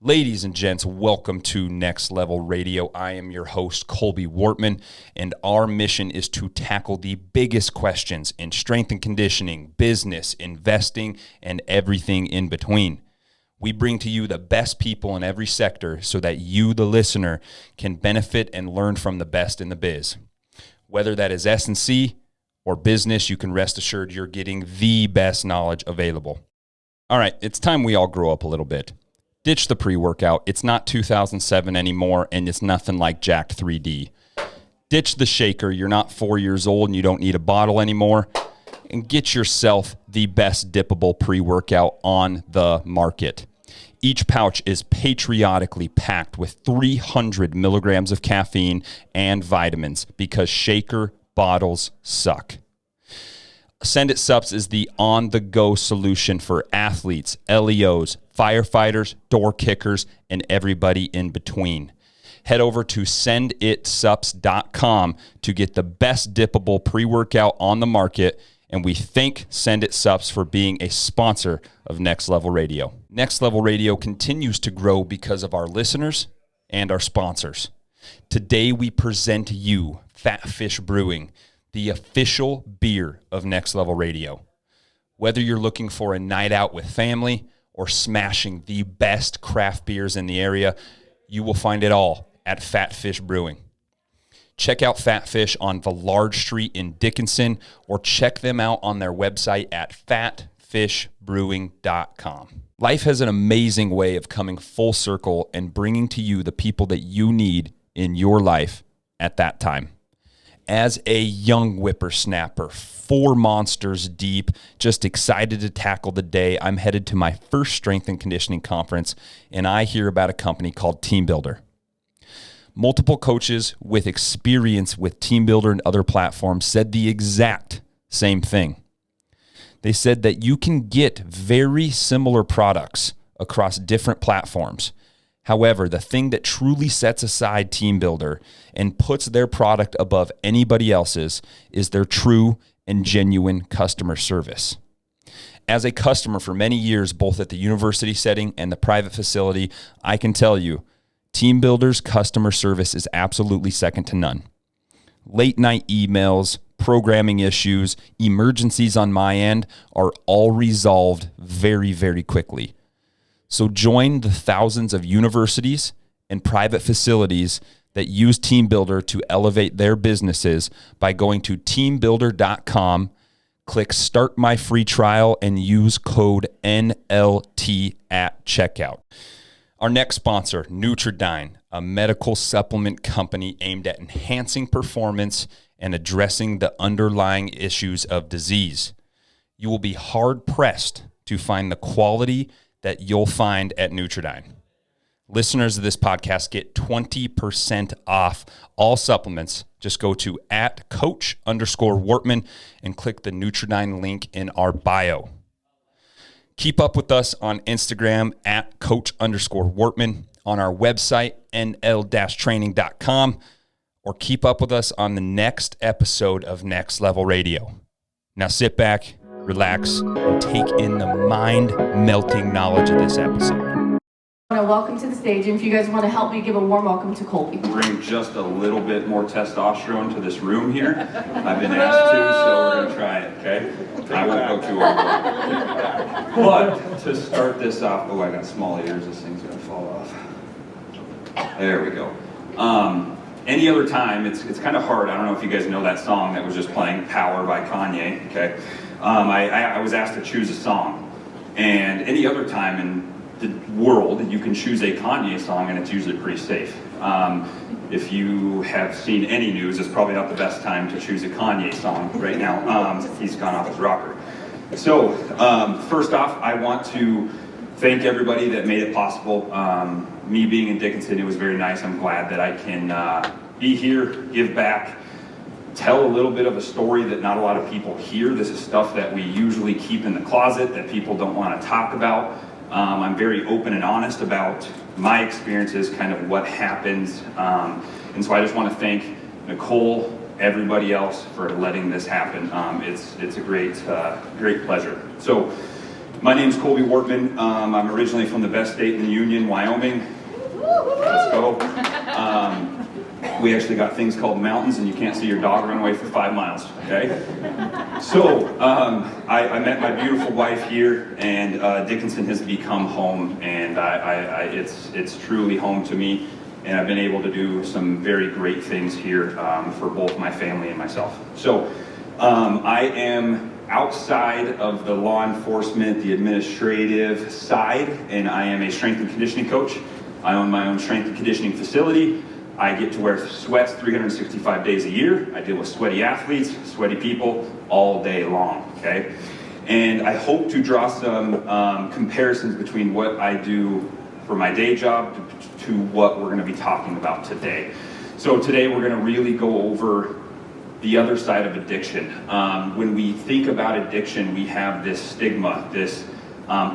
Ladies and gents, welcome to Next Level Radio. I am your host, Colby Wortman, and our mission is to tackle the biggest questions in strength and conditioning, business, investing, and everything in between. We bring to you the best people in every sector so that you, the listener, can benefit and learn from the best in the biz. Whether that is S&C or business, you can rest assured you're getting the best knowledge available. All right, it's time we all grow up a little bit. Ditch the pre-workout. It's not 2007 anymore, and it's nothing like Jacked 3D. Ditch the shaker. You're not 4 years old, and you don't need a bottle anymore. And get yourself the best dippable pre-workout on the market. Each pouch is patriotically packed with 300 milligrams of caffeine and vitamins because shaker bottles suck. Send It Sups is the on-the-go solution for athletes, LEOs, firefighters, door kickers, and everybody in between. Head over to senditsups.com to get the best dippable pre-workout on the market, and we thank Send It Sups for being a sponsor of Next Level Radio. Next Level Radio continues to grow because of our listeners and our sponsors. Today we present to you Fat Fish Brewing, the official beer of Next Level Radio. Whether you're looking for a night out with family or smashing the best craft beers in the area, you will find it all at Fat Fish Brewing. Check out Fat Fish on Villard Street in Dickinson, or check them out on their website at fatfishbrewing.com. Life has an amazing way of coming full circle and bringing to you the people that you need in your life at that time. As a young whippersnapper, 4 monsters deep, just excited to tackle the day, I'm headed to my first strength and conditioning conference, and I hear about a company called Team Builder. Multiple coaches with experience with Team Builder and other platforms said the exact same thing. They said that you can get very similar products across different platforms. However, the thing that truly sets aside Team Builder and puts their product above anybody else's is their true and genuine customer service. As a customer for many years, both at the university setting and the private facility, I can tell you, Team Builder's customer service is absolutely second to none. Late night emails, programming issues, emergencies on my end are all resolved very, very quickly. So join the thousands of universities and private facilities that use Team Builder to elevate their businesses by going to teambuilder.com, click Start My Free Trial, and use code NLT at checkout. Our next sponsor, Nutridyne, a medical supplement company aimed at enhancing performance and addressing the underlying issues of disease. You will be hard-pressed to find the quality that you'll find at Nutridyne. Listeners of this podcast get 20% off all supplements. Just go to @coach_Wortman and click the Nutridyne link in our bio. Keep up with us on Instagram @coach_Wortman, on our website, nl-training.com, or keep up with us on the next episode of Next Level Radio. Now sit back, relax, and take in the mind-melting knowledge of this episode. I want to welcome to the stage, and if you guys want to help me give a warm welcome to Colby. Bring just a little bit more testosterone to this room here. I've been asked to, so we're going to try it, okay? I won't go too hard. But to start this off, I got small ears. This thing's going to fall off. There we go. Any other time, it's kind of hard. I don't know if you guys know that song that was just playing, Power by Kanye, okay? I was asked to choose a song, and any other time in the world you can choose a Kanye song, and it's usually pretty safe. If you have seen any news, it's probably not the best time to choose a Kanye song right now. He's gone off his rocker. So first off, I want to thank everybody that made it possible. Me being in Dickinson, it was very nice. I'm glad that I can be here, give back, tell a little bit of a story that not a lot of people hear. This is stuff that we usually keep in the closet that people don't want to talk about. I'm very open and honest about my experiences, kind of what happens. And so I just want to thank Nicole, everybody else for letting this happen. It's a great pleasure. So My name's Colby Wortman. I'm originally from the best state in the Union, Wyoming. Let's go. We actually got things called mountains, and you can't see your dog run away for 5 miles, okay? So, I met my beautiful wife here, and Dickinson has become home, and it's truly home to me, and I've been able to do some very great things here for both my family and myself. So, I am outside of the law enforcement, the administrative side, and I am a strength and conditioning coach. I own my own strength and conditioning facility. I get to wear sweats 365 days a year. I deal with sweaty athletes, sweaty people all day long, okay? And I hope to draw some comparisons between what I do for my day job to what we're gonna be talking about today. So today we're gonna really go over the other side of addiction. When we think about addiction, we have this stigma, this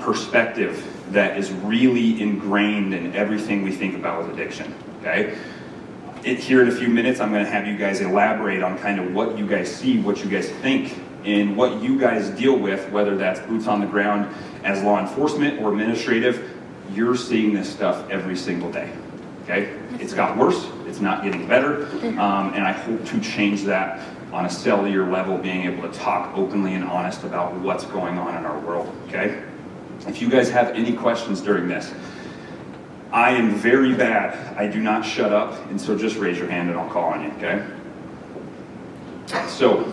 perspective that is really ingrained in everything we think about with addiction, okay? Here in a few minutes, I'm going to have you guys elaborate on kind of what you guys see, what you guys think, and what you guys deal with, whether that's boots on the ground as law enforcement or administrative. You're seeing this stuff every single day, okay? It's got worse, it's not getting better, and I hope to change that on a cellular level, being able to talk openly and honest about what's going on in our world, okay? If you guys have any questions during this, I am very bad. I do not shut up, and so just raise your hand and I'll call on you, okay? So,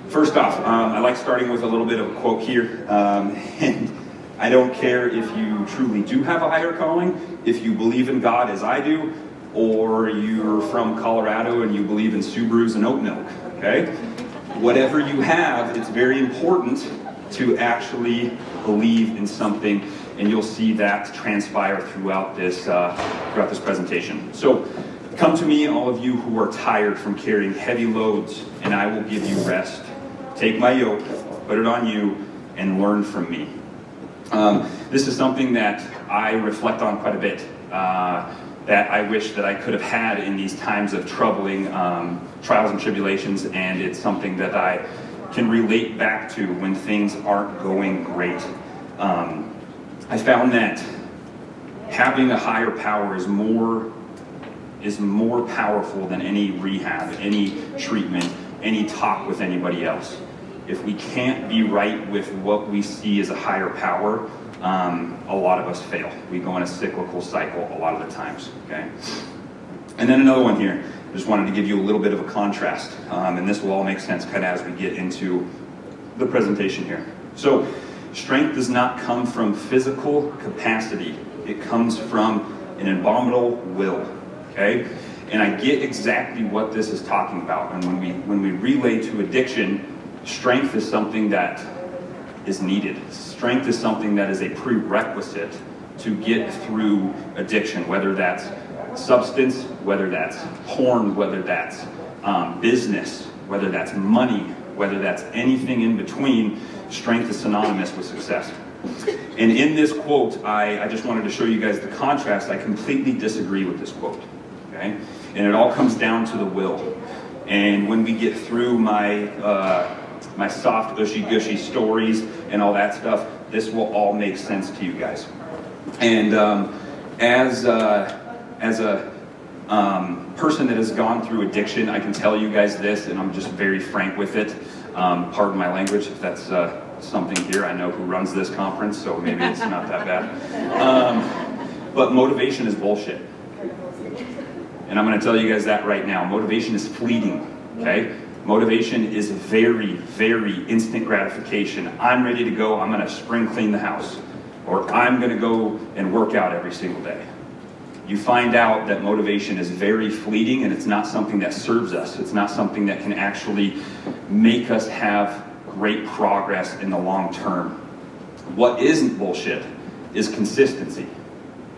first off, I like starting with a little bit of a quote here, and I don't care if you truly do have a higher calling, if you believe in God as I do, or you're from Colorado and you believe in Subarus and oat milk, okay? Whatever you have, it's very important to actually believe in something, and you'll see that transpire throughout this presentation. So come to me, all of you who are tired from carrying heavy loads, and I will give you rest. Take my yoke, put it on you, and learn from me. This is something that I reflect on quite a bit, that I wish that I could have had in these times of troubling trials and tribulations, and it's something that I can relate back to when things aren't going great. I found that having a higher power is more powerful than any rehab, any treatment, any talk with anybody else. If we can't be right with what we see as a higher power, a lot of us fail. We go in a cyclical cycle a lot of the times, okay? And then another one here. Just wanted to give you a little bit of a contrast, and this will all make sense kind of as we get into the presentation here. So, strength does not come from physical capacity. It comes from an abominable will, okay? And I get exactly what this is talking about. And when we relate to addiction, strength is something that is needed. Strength is something that is a prerequisite to get through addiction, whether that's substance, whether that's porn, whether that's business, whether that's money, whether that's anything in between. Strength is synonymous with success. And in this quote, I just wanted to show you guys the contrast. I completely disagree with this quote, okay? And it all comes down to the will. And when we get through my soft, ushy-gushy stories and all that stuff, this will all make sense to you guys. And as a person that has gone through addiction, I can tell you guys this, and I'm just very frank with it. Pardon my language if that's something here. I know who runs this conference, so maybe it's not that bad. But motivation is bullshit. And I'm going to tell you guys that right now. Motivation is fleeting, okay? Motivation is very, very instant gratification. I'm ready to go. I'm going to spring clean the house. Or I'm going to go and work out every single day. You find out that motivation is very fleeting, and it's not something that serves us. It's not something that can actually make us have great progress in the long term. What isn't bullshit is consistency,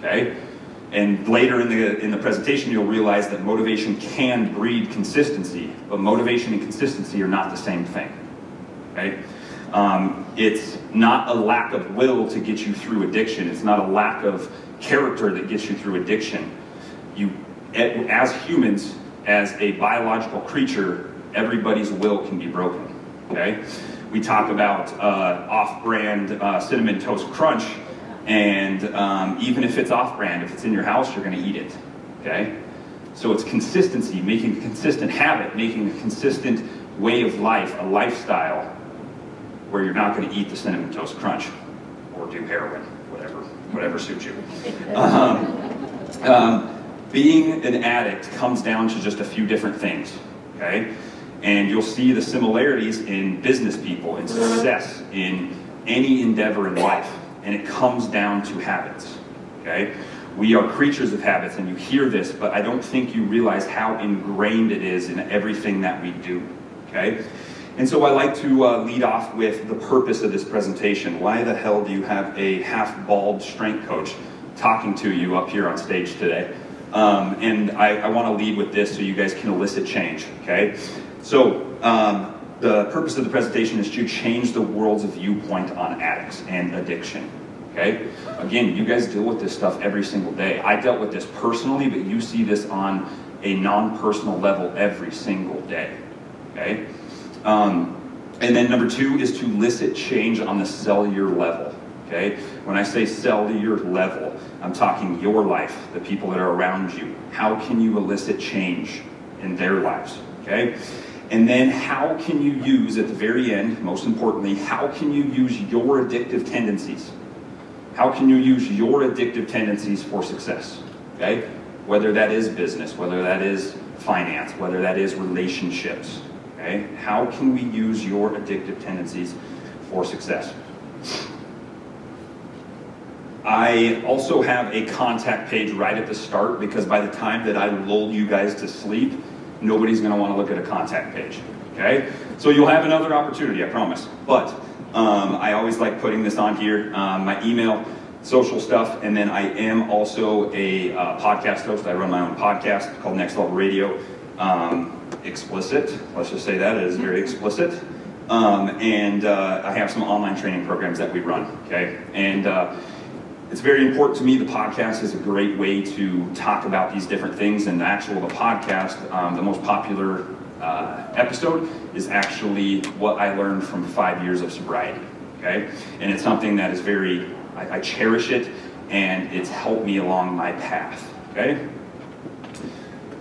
okay? And later in the presentation, you'll realize that motivation can breed consistency, but motivation and consistency are not the same thing, okay? It's not a lack of will to get you through addiction. It's not a lack of character that gets you through addiction. As humans, as a biological creature, everybody's will can be broken, okay? We talk about off-brand Cinnamon Toast Crunch, and even if it's off-brand, if it's in your house, you're going to eat it, okay? So it's consistency, making a consistent habit, making a consistent way of life, a lifestyle, where you're not going to eat the Cinnamon Toast Crunch or do heroin, whatever suits you. Being an addict comes down to just a few different things, okay? And you'll see the similarities in business people, in success, in any endeavor in life. And it comes down to habits, okay? We are creatures of habits, and you hear this, but I don't think you realize how ingrained it is in everything that we do, okay? And so I like to lead off with the purpose of this presentation. Why the hell do you have a half-bald strength coach talking to you up here on stage today? And I want to lead with this so you guys can elicit change, okay? So the purpose of the presentation is to change the world's viewpoint on addicts and addiction, okay? Again, you guys deal with this stuff every single day. I dealt with this personally, but you see this on a non-personal level every single day, okay? And then number two is to elicit change on the cellular level, okay? When I say cellular level, I'm talking your life, the people that are around you. How can you elicit change in their lives, okay? And then how can you use, at the very end, most importantly, how can you use your addictive tendencies? How can you use your addictive tendencies for success, okay? Whether that is business, whether that is finance, whether that is relationships, okay? How can we use your addictive tendencies for success? I also have a contact page right at the start, because by the time that I lull you guys to sleep, nobody's going to want to look at a contact page, okay? So you'll have another opportunity, I promise. But I always like putting this on here, my email, social stuff, and then I am also a podcast host. I run my own podcast called Next Level Radio. Explicit, let's just say that, it is very explicit. And I have some online training programs that we run, okay? And it's very important to me. The podcast is a great way to talk about these different things, and the podcast, the most popular episode is actually what I learned from 5 years of sobriety, okay? And it's something that is very, I cherish it, and it's helped me along my path, okay?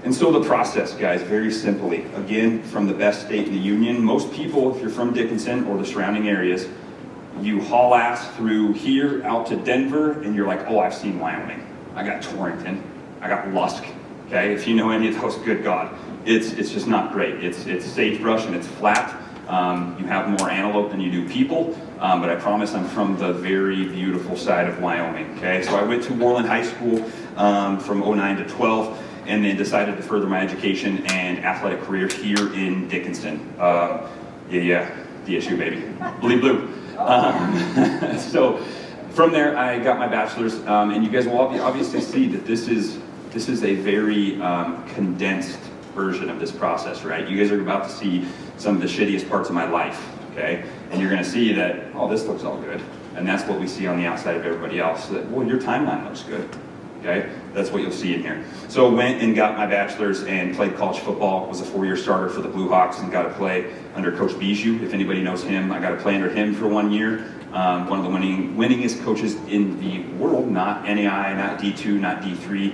And so the process, guys, very simply, again, from the best state in the union, most people, if you're from Dickinson or the surrounding areas, you haul ass through here out to Denver, and you're like, oh, I've seen Wyoming. I got Torrington. I got Lusk. Okay, if you know any of those, good God, it's just not great. It's sagebrush and it's flat. You have more antelope than you do people, but I promise I'm from the very beautiful side of Wyoming. Okay, so I went to Worland High School from 09 to 12, and then decided to further my education and athletic career here in Dickinson. DSU, baby, bleed blue. So from there, I got my bachelor's, and you guys will obviously see that this is a very condensed version of this process, right? You guys are about to see some of the shittiest parts of my life, okay? And you're going to see that, oh, this looks all good, and that's what we see on the outside of everybody else. That, well, your timeline looks good, okay? That's what you'll see in here. So went and got my bachelor's and played college football. Was a 4-year starter for the Blue Hawks and got to play under Coach Bijou. If anybody knows him, I got to play under him for 1 year. One of the winningest coaches in the world, not NAI, not D2, not D3,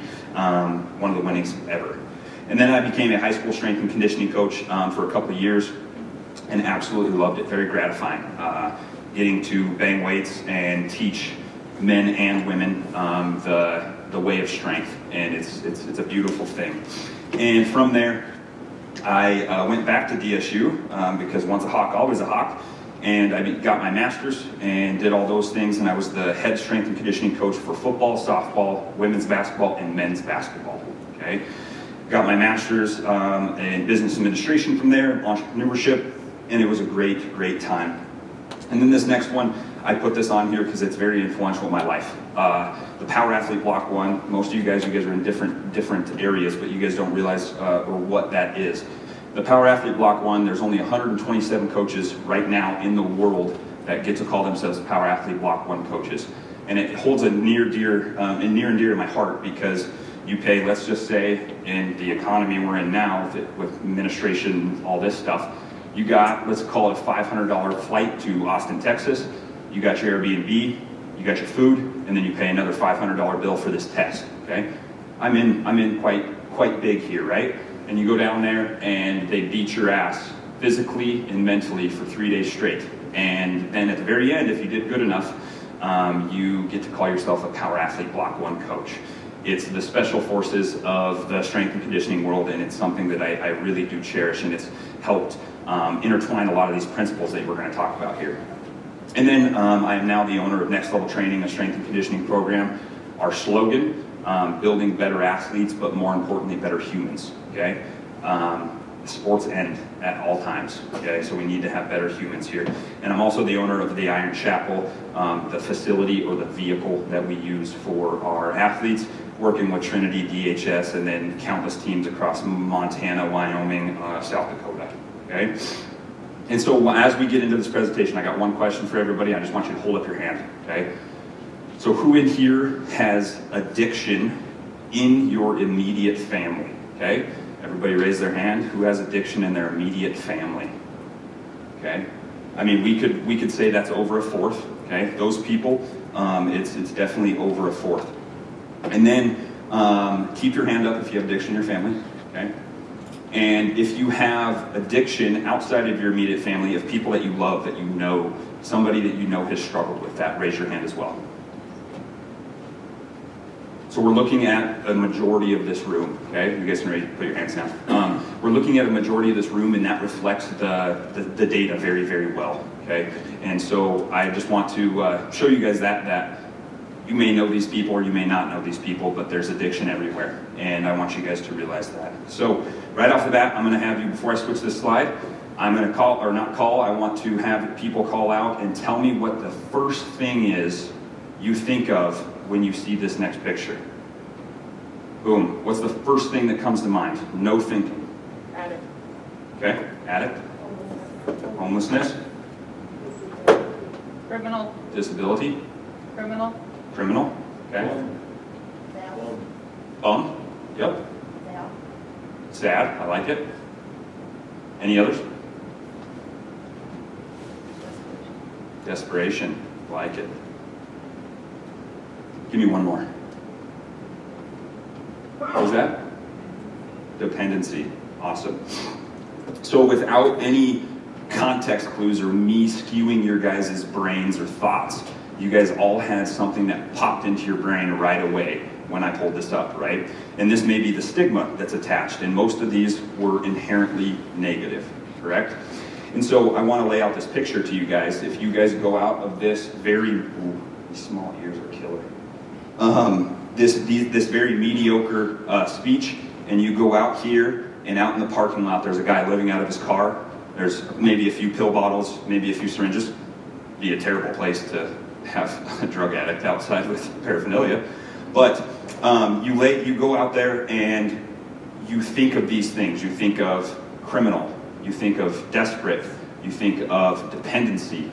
one of the winningest ever. And then I became a high school strength and conditioning coach for a couple of years and absolutely loved it. Very gratifying. Getting to bang weights and teach men and women the way of strength, and it's a beautiful thing. And from there, I went back to DSU because once a hawk, always a hawk, and I got my master's and did all those things, and I was the head strength and conditioning coach for football, softball, women's basketball, and men's basketball, okay? Got my master's in business administration from there, entrepreneurship, and it was a great, great time. And then this next one, I put this on here because it's very influential in my life. The Power Athlete Block 1, most of you guys are in different areas, but you guys don't realize or what that is. The Power Athlete Block 1, there's only 127 coaches right now in the world that get to call themselves Power Athlete Block 1 coaches. And it holds a near and dear to my heart because you pay, let's just say, in the economy we're in now, with administration, all this stuff, You got, let's call it a $500 flight to Austin, Texas. You got your Airbnb, you got your food, and then you pay another $500 bill for this test, okay? I'm in quite big here, right? And you go down there and they beat your ass physically and mentally for 3 days straight. And then at the very end, if you did good enough, you get to call yourself a Power Athlete Block 1 coach. It's the special forces of the strength and conditioning world, and it's something that I really do cherish, and it's helped intertwine a lot of these principles that we're going to talk about here. And then I am now the owner of Next Level Training, a strength and conditioning program. Our slogan, building better athletes, but more importantly, better humans, okay? Sports end at all times, okay? So we need to have better humans here. And I'm also the owner of the Iron Chapel, the facility or the vehicle that we use for our athletes, working with Trinity, DHS, and then countless teams across Montana, Wyoming, South Dakota, okay? And so as we get into this presentation, I got one question for everybody. I just want you to hold up your hand, okay? So who in here has addiction in your immediate family, okay? Everybody raise their hand. Who has addiction in their immediate family? Okay. I mean, we could say that's over a fourth. Okay. Those people, it's definitely over a fourth. And then keep your hand up if you have addiction in your family. Okay. And if you have addiction outside of your immediate family, of people that you love, that you know, somebody that you know has struggled with that, raise your hand as well. So we're looking at a majority of this room, okay? You guys can put your hands down. We're looking at a majority of this room, and that reflects the data very, very well, okay? And so I just want to show you guys that you may know these people or you may not know these people, but there's addiction everywhere, and I want you guys to realize that. So right off the bat, I'm gonna have you, before I switch this slide, I'm gonna I want to have people call out and tell me what the first thing is you think of when you see this next picture. Boom. What's the first thing that comes to mind? No thinking. Addict. Okay, addict. Homelessness. Criminal. Disability. Criminal. Criminal. Okay. Bum. Yep. Sad. I like it. Any others? Desperation. Like it. Give me one more. What was that? Dependency. Awesome. So without any context clues or me skewing your guys' brains or thoughts, you guys all had something that popped into your brain right away when I pulled this up, right? And this may be the stigma that's attached, and most of these were inherently negative, correct? And so I want to lay out this picture to you guys. If you guys go out of this very, these small ears are killer. This very mediocre speech, and you go out here, and out in the parking lot, there's a guy living out of his car. There's maybe a few pill bottles, maybe a few syringes. Be a terrible place to have a drug addict outside with paraphernalia. But you go out there and you think of these things. You think of criminal. You think of desperate. You think of dependency,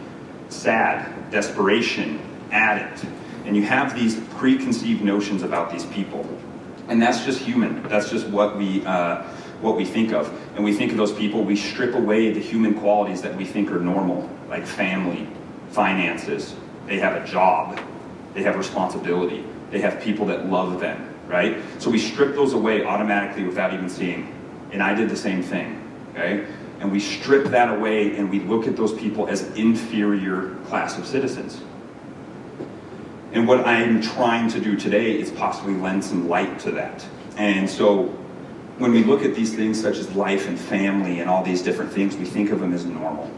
sad, desperation, addict. And you have these preconceived notions about these people. And that's just human. That's just what we think of. And we think of those people, we strip away the human qualities that we think are normal, like family, finances. They have a job. They have responsibility. They have people that love them, right? So we strip those away automatically without even seeing. And I did the same thing, okay? And we strip that away and we look at those people as inferior class of citizens. And what I'm trying to do today is possibly lend some light to that. And so when we look at these things such as life and family and all these different things, we think of them as normal.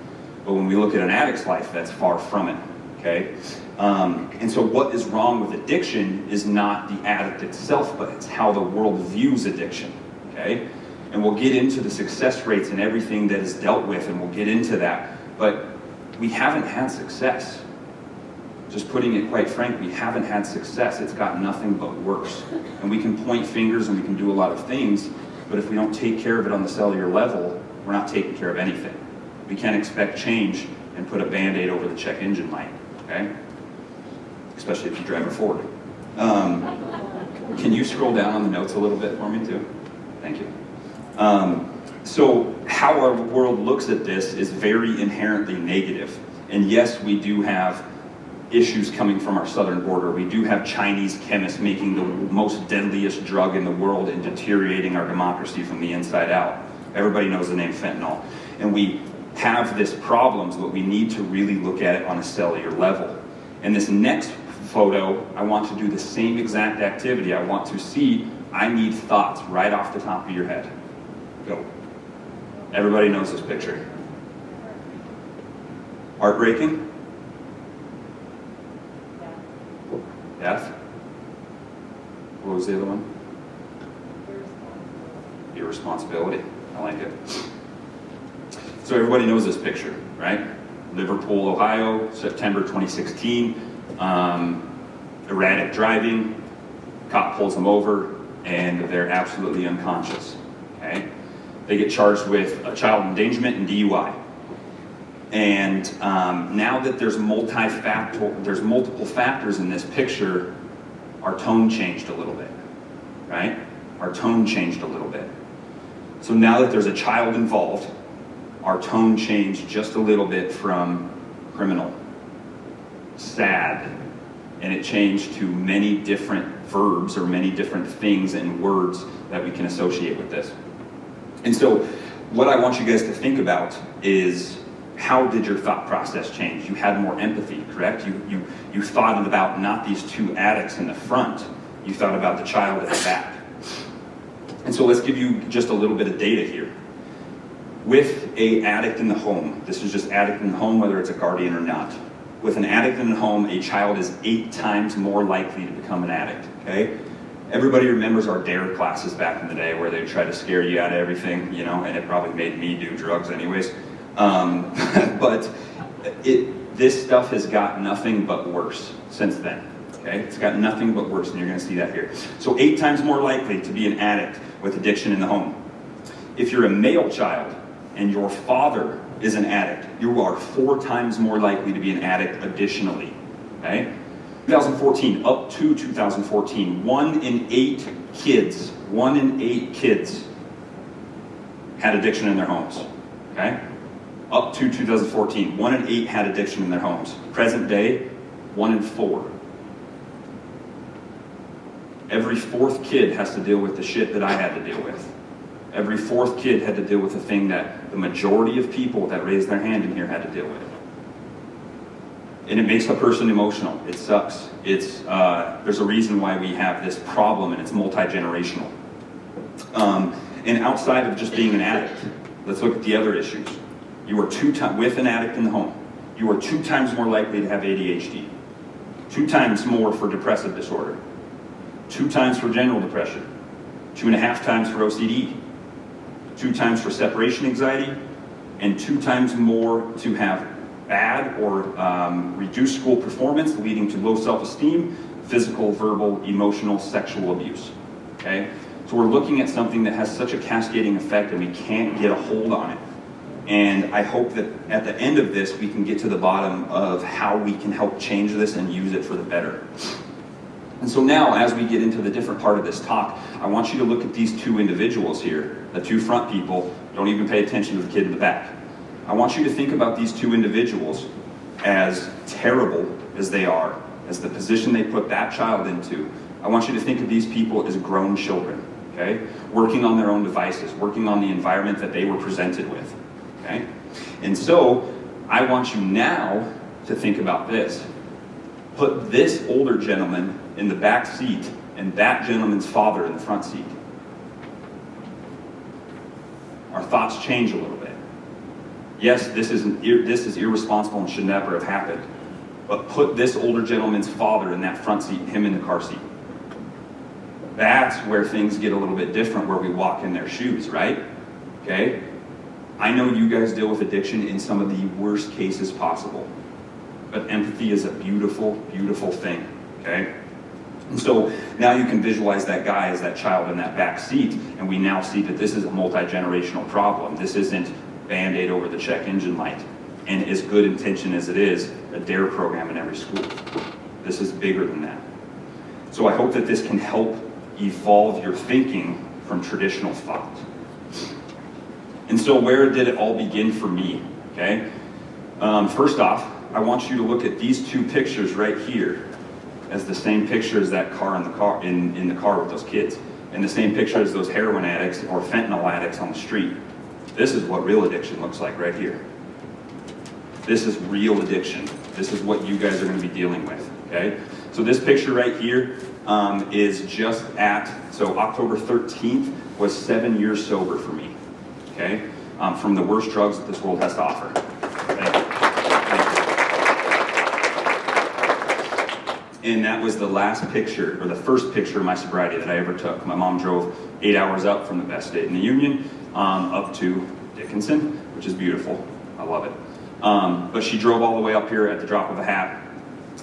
But when we look at an addict's life, that's far from it, okay? And so what is wrong with addiction is not the addict itself, but it's how the world views addiction, okay? And we'll get into the success rates and everything that is dealt with, and we'll get into that. But we haven't had success. Just putting it quite frank, we haven't had success. It's got nothing but worse. And we can point fingers and we can do a lot of things, but if we don't take care of it on the cellular level, we're not taking care of anything. We can't expect change and put a Band-Aid over the check engine light, okay? Especially if you drive a Ford. Can you scroll down on the notes a little bit for me too? Thank you. So how our world looks at this is very inherently negative. And yes, we do have issues coming from our southern border. We do have Chinese chemists making the most deadliest drug in the world and deteriorating our democracy from the inside out. Everybody knows the name fentanyl. And we have this problem, but we need to really look at it on a cellular level. In this next photo, I want to do the same exact activity. I want to see, I need thoughts right off the top of your head. Go. Everybody knows this picture. Heartbreaking? Death? What was the other one? Irresponsibility. I like it. So everybody knows this picture, right? Liverpool, Ohio, September 2016. Erratic driving. Cop pulls them over, and they're absolutely unconscious. Okay? They get charged with child endangerment and DUI. And now that there's multiple factors in this picture, our tone changed a little bit, right? Our tone changed a little bit. So now that there's a child involved, our tone changed just a little bit from criminal, sad, and it changed to many different verbs or many different things and words that we can associate with this. And so what I want you guys to think about is, how did your thought process change? You had more empathy, correct? You thought about not these two addicts in the front, you thought about the child at the back. And so let's give you just a little bit of data here. With an addict in the home, this is just addict in the home, whether it's a guardian or not. With an addict in the home, a child is 8 times more likely to become an addict, okay? Everybody remembers our DARE classes back in the day where they try to scare you out of everything, you know, and it probably made me do drugs anyways. But this stuff has got nothing but worse since then, okay? It's got nothing but worse, and you're gonna see that here. So 8 times more likely to be an addict with addiction in the home. If you're a male child and your father is an addict, you are 4 times more likely to be an addict additionally, okay? 2014, up to 2014, 1 in 8 kids had addiction in their homes, okay? Up to 2014, 1 in 8 had addiction in their homes. Present day, 1 in 4. Every 4th kid has to deal with the shit that I had to deal with. Every 4th kid had to deal with the thing that the majority of people that raised their hand in here had to deal with. And it makes a person emotional. It sucks. There's a reason why we have this problem, and it's multi-generational. And outside of just being an addict, let's look at the other issues. You are with an addict in the home, you are 2 times more likely to have ADHD, 2 times more for depressive disorder, 2 times for general depression, 2.5 times for OCD, 2 times for separation anxiety, and 2 times more to have bad or reduced school performance, leading to low self-esteem, physical, verbal, emotional, sexual abuse, okay? So we're looking at something that has such a cascading effect, and we can't get a hold on it. And I hope that at the end of this, we can get to the bottom of how we can help change this and use it for the better. And so now, as we get into the different part of this talk, I want you to look at these 2 individuals here, the 2 front people. Don't even pay attention to the kid in the back. I want you to think about these 2 individuals, as terrible as they are, as the position they put that child into. I want you to think of these people as grown children, okay? Working on their own devices, working on the environment that they were presented with, okay? And so, I want you now to think about this. Put this older gentleman in the back seat and that gentleman's father in the front seat. Our thoughts change a little bit. Yes, this is irresponsible and should never have happened. But put this older gentleman's father in that front seat, him in the car seat. That's where things get a little bit different, where we walk in their shoes, right? Okay? I know you guys deal with addiction in some of the worst cases possible. But empathy is a beautiful, beautiful thing, okay? And so now you can visualize that guy as that child in that back seat, and we now see that this is a multi-generational problem. This isn't Band-Aid over the check engine light. And as good intention as it is, a DARE program in every school. This is bigger than that. So I hope that this can help evolve your thinking from traditional thought. And so where did it all begin for me, okay? First off, I want you to look at these two pictures right here as the same picture as that car in the car with those kids, and the same picture as those heroin addicts or fentanyl addicts on the street. This is what real addiction looks like right here. This is real addiction. This is what you guys are going to be dealing with, okay? So this picture right here is just so October 13th was 7 years sober for me, okay? From the worst drugs that this world has to offer. Okay? And that was the last picture, or the first picture of my sobriety that I ever took. My mom drove 8 hours up from the best state in the Union up to Dickinson, which is beautiful. I love it. But she drove all the way up here at the drop of a hat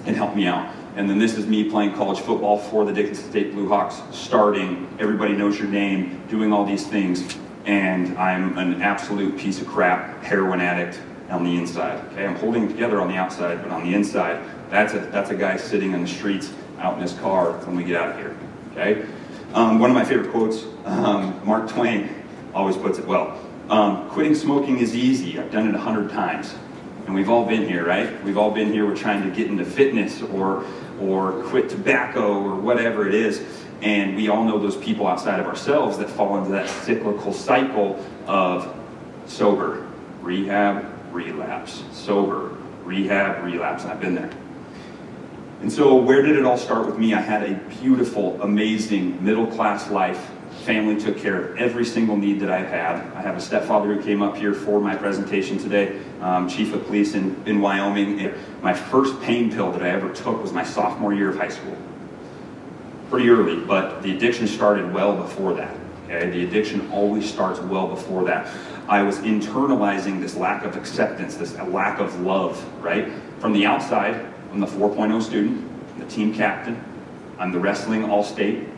and helped me out. And then this is me playing college football for the Dickinson State Blue Hawks, starting, everybody knows your name, doing all these things, and I'm an absolute piece of crap heroin addict on the inside. Okay, I'm holding it together on the outside, but on the inside, that's a guy sitting in the streets out in his car when we get out of here. Okay, one of my favorite quotes, Mark Twain always puts it well. Quitting smoking is easy. I've done it 100 times. And we've all been here, right? We've all been here. We're trying to get into fitness or quit tobacco or whatever it is. And we all know those people outside of ourselves that fall into that cyclical cycle of sober, rehab, relapse, sober, rehab, relapse. And I've been there. And so where did it all start with me? I had a beautiful, amazing, middle-class life. Family took care of every single need that I've had. I have a stepfather who came up here for my presentation today, chief of police in Wyoming. And my first pain pill that I ever took was my sophomore year of high school. Pretty early, but the addiction started well before that. Okay, the addiction always starts well before that. I was internalizing this lack of acceptance, this lack of love, right? From the outside, I'm the 4.0 student, I'm the team captain, I'm the wrestling all-state,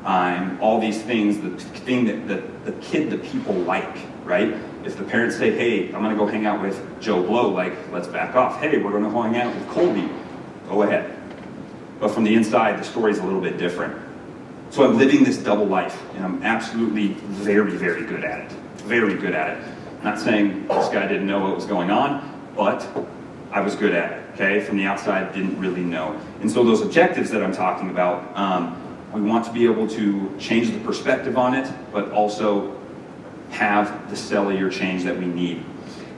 I'm all these things, the thing that the kid that people like, right? If the parents say, hey, I'm gonna go hang out with Joe Blow, like, let's back off. Hey, we're gonna go hang out with Colby, go ahead. But from the inside, the story's a little bit different. So I'm living this double life, and I'm absolutely very, very good at it. Very good at it. Not saying this guy didn't know what was going on, but I was good at it, okay? From the outside, didn't really know. And so those objectives that I'm talking about, we want to be able to change the perspective on it, but also have the cellular change that we need.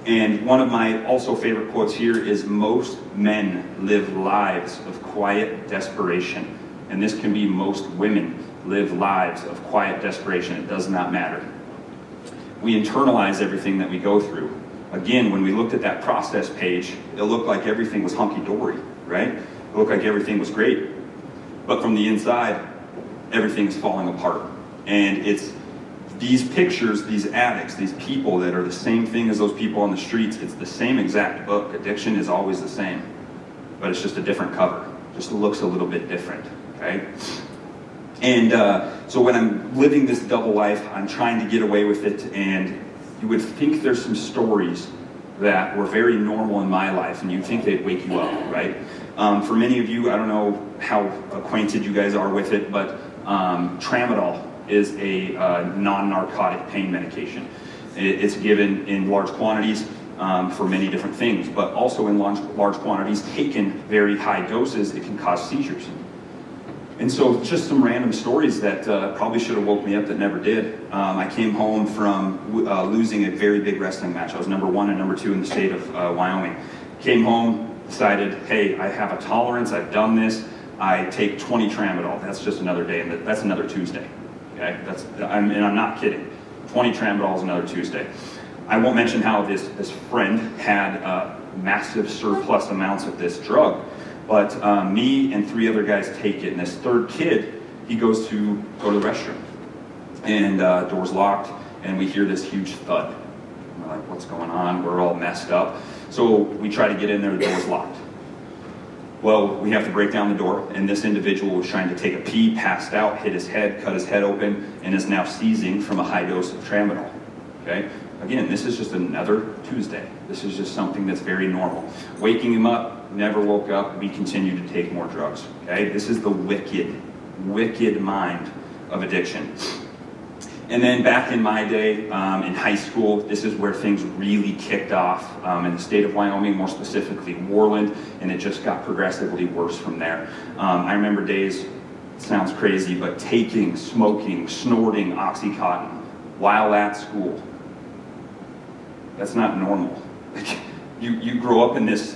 And one of my also favorite quotes here is, most men live lives of quiet desperation. And this can be most women live lives of quiet desperation. It does not matter. We internalize everything that we go through. Again, when we looked at that process page, it looked like everything was hunky-dory, right? It looked like everything was great. But from the inside, everything's falling apart. And it's these pictures, these addicts, these people that are the same thing as those people on the streets. It's the same exact book. Addiction is always the same, but it's just a different cover. Just looks a little bit different, okay? And so when I'm living this double life, I'm trying to get away with it, and you would think there's some stories that were very normal in my life, and you'd think they'd wake you up, right? For many of you, I don't know how acquainted you guys are with it, but tramadol is a non-narcotic pain medication. It's given in large quantities for many different things, but also in large quantities, taken very high doses, it can cause seizures. And so just some random stories that probably should have woke me up that never did. I came home from losing a very big wrestling match. I was number 1 and number 2 in the state of Wyoming. Came home, decided, hey, I have a tolerance, I've done this. I take 20 tramadol. That's just another day, and that's another Tuesday. Okay, and I'm not kidding. 20 tramadol is another Tuesday. I won't mention how this friend had massive surplus amounts of this drug, but me and 3 other guys take it, and this third kid, he goes to go to the restroom, and door's locked, and we hear this huge thud. We're like, what's going on? We're all messed up. So we try to get in there, the door's locked. Well, we have to break down the door, and this individual was trying to take a pee, passed out, hit his head, cut his head open, and is now seizing from a high dose of tramadol. Okay? Again, this is just another Tuesday. This is just something that's very normal. Waking him up, never woke up, we continue to take more drugs. Okay? This is the wicked, wicked mind of addiction. And then back in my day, in high school, this is where things really kicked off in the state of Wyoming, more specifically Worland, and it just got progressively worse from there. I remember days, it sounds crazy, but taking, smoking, snorting Oxycontin while at school. That's not normal. You grow up in this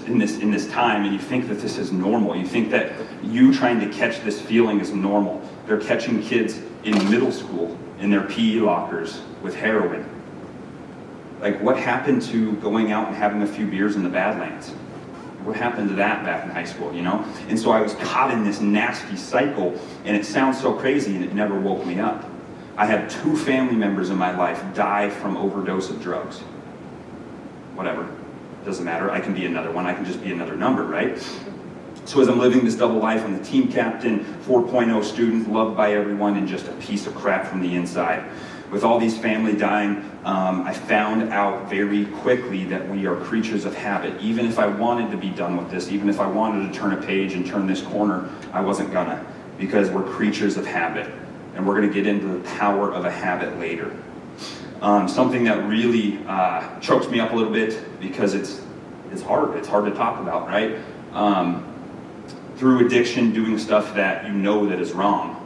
time and you think that this is normal. You think that you trying to catch this feeling is normal. They're catching kids in middle school in their PE lockers with heroin. Like, what happened to going out and having a few beers in the Badlands? What happened to that back in high school, you know? And so I was caught in this nasty cycle, and it sounds so crazy, and it never woke me up. I had 2 family members in my life die from overdose of drugs. Whatever. Doesn't matter. I can be another one. I can just be another number, right? So as I'm living this double life, I'm the team captain, 4.0 student, loved by everyone, and just a piece of crap from the inside. With all these family dying, I found out very quickly that we are creatures of habit. Even if I wanted to be done with this, even if I wanted to turn a page and turn this corner, I wasn't gonna, because we're creatures of habit. And we're gonna get into the power of a habit later. Something that really chokes me up a little bit, because it's hard to talk about, right? Through addiction, doing stuff that you know that is wrong.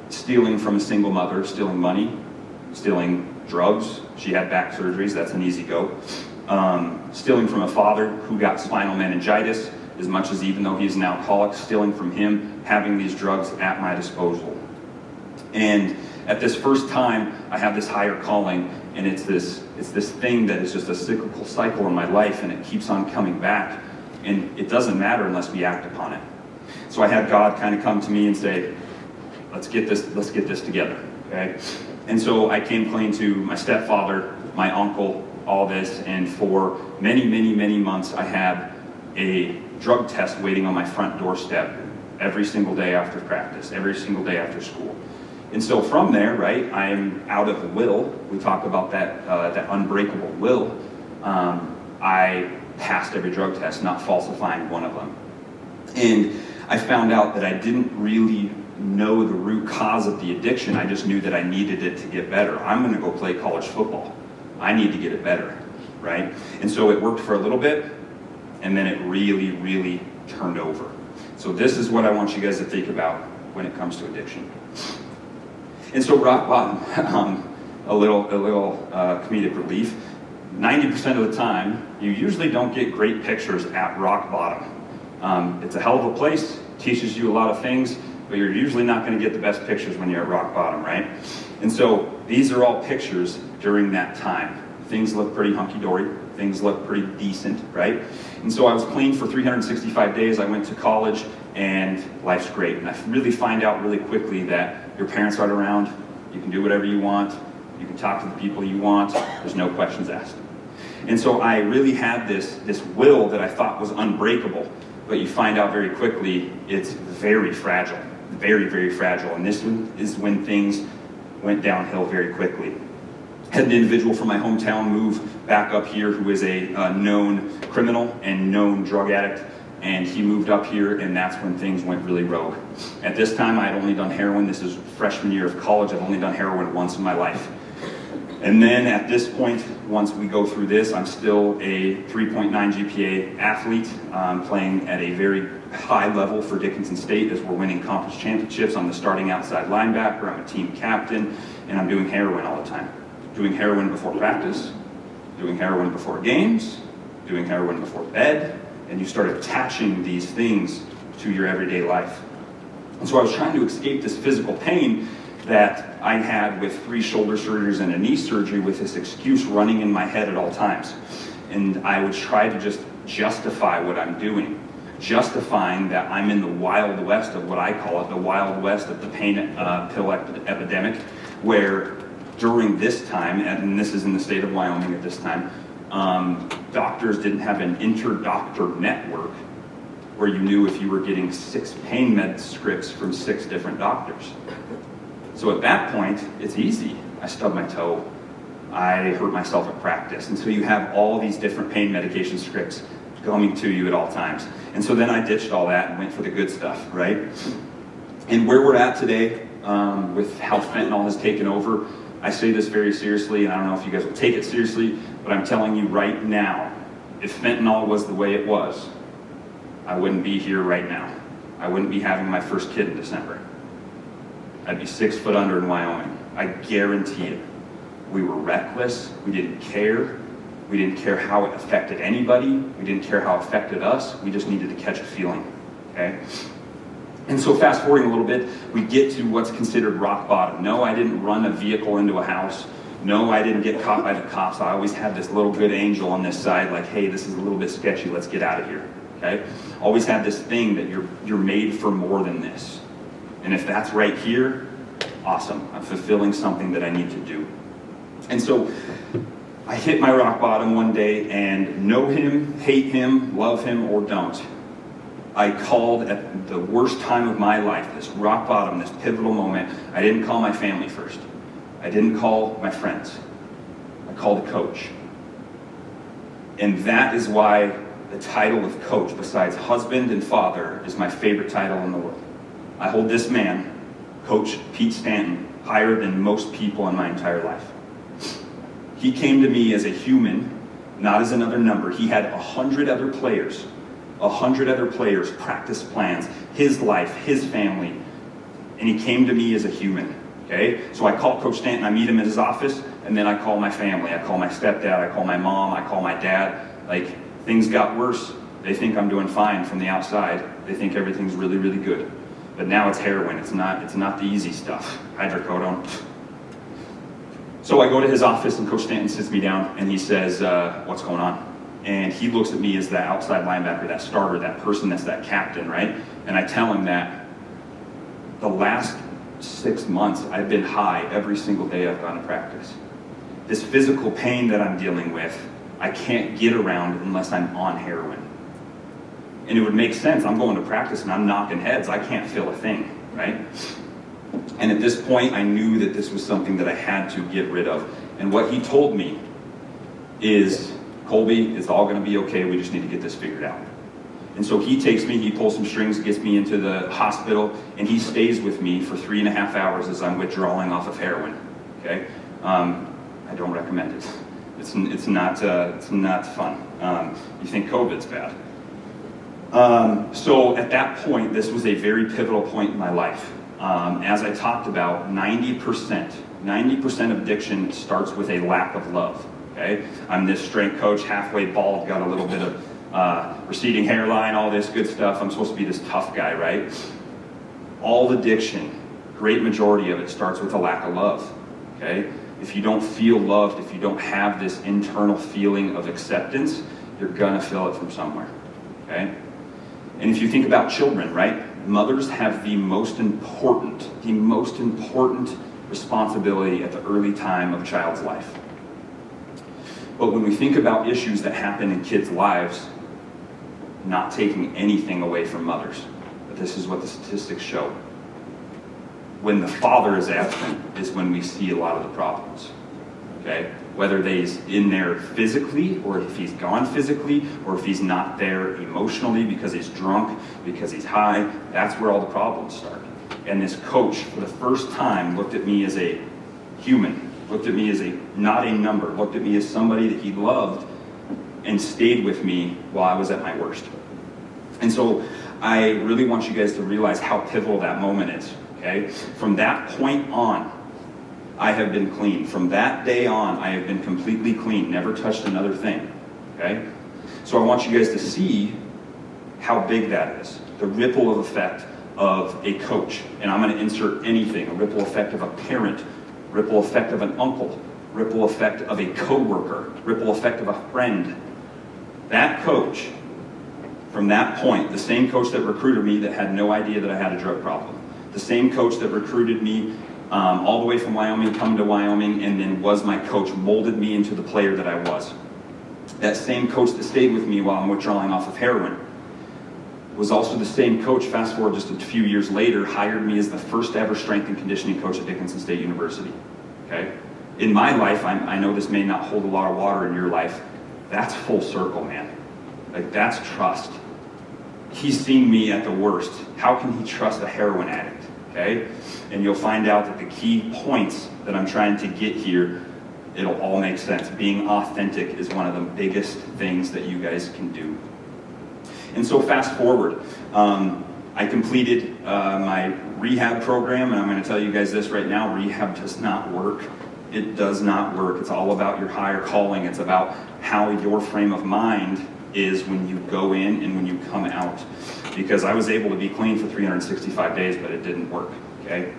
Stealing from a single mother, stealing money, stealing drugs. She had back surgeries, that's an easy go. Stealing from a father who got spinal meningitis, as much as even though he's an alcoholic, stealing from him, having these drugs at my disposal. And at this first time, I have this higher calling, and it's this thing that is just a cyclical cycle in my life, and it keeps on coming back, and it doesn't matter unless we act upon it. So I had God kind of come to me and say, let's get this together, okay? And so I came clean to my stepfather, my uncle, all this, and for many, many, many months, I had a drug test waiting on my front doorstep every single day after practice, every single day after school. And so from there, right, I'm out of the will. We talk about that unbreakable will. I passed every drug test, not falsifying one of them. And I found out that I didn't really know the root cause of the addiction. I just knew that I needed it to get better. I'm going to go play college football. I need to get it better, right? And so it worked for a little bit, and then it really, really turned over. So this is what I want you guys to think about when it comes to addiction. And so rock bottom, a little comedic relief. 90% of the time, you usually don't get great pictures at rock bottom. It's a hell of a place, teaches you a lot of things, but you're usually not going to get the best pictures when you're at rock bottom, right? And so these are all pictures during that time. Things look pretty hunky-dory. Things look pretty decent, right? And so I was clean for 365 days. I went to college, and life's great. And I really find out really quickly that your parents aren't around. You can do whatever you want. You can talk to the people you want. There's no questions asked. And so I really had this will that I thought was unbreakable, but you find out very quickly it's very fragile, very, very fragile. And this is when things went downhill very quickly. Had an individual from my hometown move back up here who is a known criminal and known drug addict, and he moved up here, and that's when things went really rogue. At this time, I had only done heroin. This is freshman year of college. I've only done heroin once in my life. And then at this point, once we go through this, I'm still a 3.9 GPA athlete, playing at a very high level for Dickinson State as we're winning conference championships. I'm the starting outside linebacker. I'm a team captain, and I'm doing heroin all the time. Doing heroin before practice, doing heroin before games, doing heroin before bed, and you start attaching these things to your everyday life. And so I was trying to escape this physical pain that I had with 3 shoulder surgeries and a knee surgery, with this excuse running in my head at all times. And I would try to just justify what I'm doing, justifying that I'm in the wild west of what I call it, the wild west of the pain pill epidemic, where during this time, and this is in the state of Wyoming at this time, doctors didn't have an inter-doctor network where you knew if you were getting 6 pain med scripts from 6 different doctors. So at that point, it's easy. I stubbed my toe. I hurt myself at practice. And so you have all these different pain medication scripts coming to you at all times. And so then I ditched all that and went for the good stuff, right? And where we're at today, with how fentanyl has taken over. I say this very seriously, and I don't know if you guys will take it seriously, but I'm telling you right now, if fentanyl was the way it was, I wouldn't be here right now. I wouldn't be having my first kid in December. I'd be 6 foot under in Wyoming. I guarantee it. We were reckless. We didn't care. We didn't care how it affected anybody. We didn't care how it affected us. We just needed to catch a feeling, okay? And so fast forwarding a little bit, we get to what's considered rock bottom. No, I didn't run a vehicle into a house. No, I didn't get caught by the cops. I always had this little good angel on this side, like, hey, this is a little bit sketchy. Let's get out of here, okay? Always had this thing that you're made for more than this. And if that's right here, awesome. I'm fulfilling something that I need to do. And so I hit my rock bottom one day, and know him, hate him, love him, or don't, I called at the worst time of my life, this rock bottom, this pivotal moment. I didn't call my family first. I didn't call my friends. I called a coach. And that is why the title of coach, besides husband and father, is my favorite title in the world. I hold this man, Coach Pete Stanton, higher than most people in my entire life. He came to me as a human, not as another number. He had 100 other players, practice plans, his life, his family, and he came to me as a human, okay? So I call Coach Stanton, I meet him at his office, and then I call my family. I call my stepdad, I call my mom, I call my dad. Like, things got worse. They think I'm doing fine from the outside. They think everything's really, really good. But now it's heroin. It's not the easy stuff. Hydrocodone. So I go to his office, and Coach Stanton sits me down, and he says, what's going on? And he looks at me as that outside linebacker, that starter, that person that's that captain, right? And I tell him that the last 6 months, I've been high every single day I've gone to practice. This physical pain that I'm dealing with, I can't get around unless I'm on heroin. And it would make sense. I'm going to practice and I'm knocking heads. I can't feel a thing, right? And at this point, I knew that this was something that I had to get rid of. And what he told me is, Colby, it's all going to be okay. We just need to get this figured out. And so he takes me, he pulls some strings, gets me into the hospital, and he stays with me for 3.5 hours as I'm withdrawing off of heroin. Okay, I don't recommend it. It's not fun. You think COVID's bad. So at that point, this was a very pivotal point in my life. As I talked about, 90% of addiction starts with a lack of love. Okay, I'm this strength coach, halfway bald, got a little bit of receding hairline, all this good stuff. I'm supposed to be this tough guy, right? All addiction, great majority of it starts with a lack of love. Okay, if you don't feel loved, if you don't have this internal feeling of acceptance, you're gonna feel it from somewhere. Okay, and if you think about children, right? Mothers have the most important responsibility at the early time of a child's life. But when we think about issues that happen in kids' lives, not taking anything away from mothers, but this is what the statistics show. When the father is absent is when we see a lot of the problems, okay? Whether he's in there physically, or if he's gone physically, or if he's not there emotionally because he's drunk, because he's high, that's where all the problems start. And this coach, for the first time, looked at me as a human, looked at me as not a number, looked at me as somebody that he loved and stayed with me while I was at my worst. And so I really want you guys to realize how pivotal that moment is, okay? From that point on, I have been clean. From that day on, I have been completely clean, never touched another thing, okay? So I want you guys to see how big that is, the ripple of effect of a coach. And I'm gonna insert anything, a ripple effect of a parent, ripple effect of an uncle, ripple effect of a coworker, ripple effect of a friend. That coach, from that point, the same coach that recruited me that had no idea that I had a drug problem, the same coach that recruited me all the way from Wyoming, come to Wyoming, and then was my coach, molded me into the player that I was. That same coach that stayed with me while I'm withdrawing off of heroin was also the same coach, fast forward just a few years later, hired me as the first ever strength and conditioning coach at Dickinson State University, okay? In my life, I know this may not hold a lot of water in your life, that's full circle, man. Like, that's trust. He's seen me at the worst. How can he trust a heroin addict, okay? okay? And you'll find out that the key points that I'm trying to get here, it'll all make sense. Being authentic is one of the biggest things that you guys can do. And so fast forward, I completed my rehab program, and I'm going to tell you guys this right now, rehab does not work. It does not work. It's all about your higher calling. It's about how your frame of mind is when you go in and when you come out. Because I was able to be clean for 365 days, but it didn't work, okay?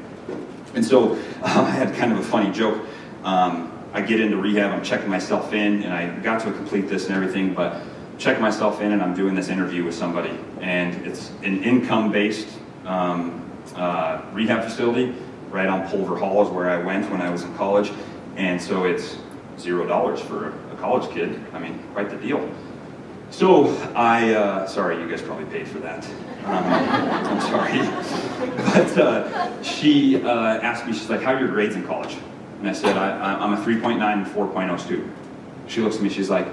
And so I had kind of a funny joke. I get into rehab, I'm checking myself in, and I got to complete this and everything, but checking myself in and I'm doing this interview with somebody. And it's an income-based rehab facility right on Pulver Hall is where I went when I was in college. And so it's $0 for a college kid. I mean, quite the deal. So sorry, you guys probably paid for that. I'm sorry. But she asked me, she's like, how are your grades in college? And I said, I'm a 3.9 and 4.0 student. She looks at me, she's like,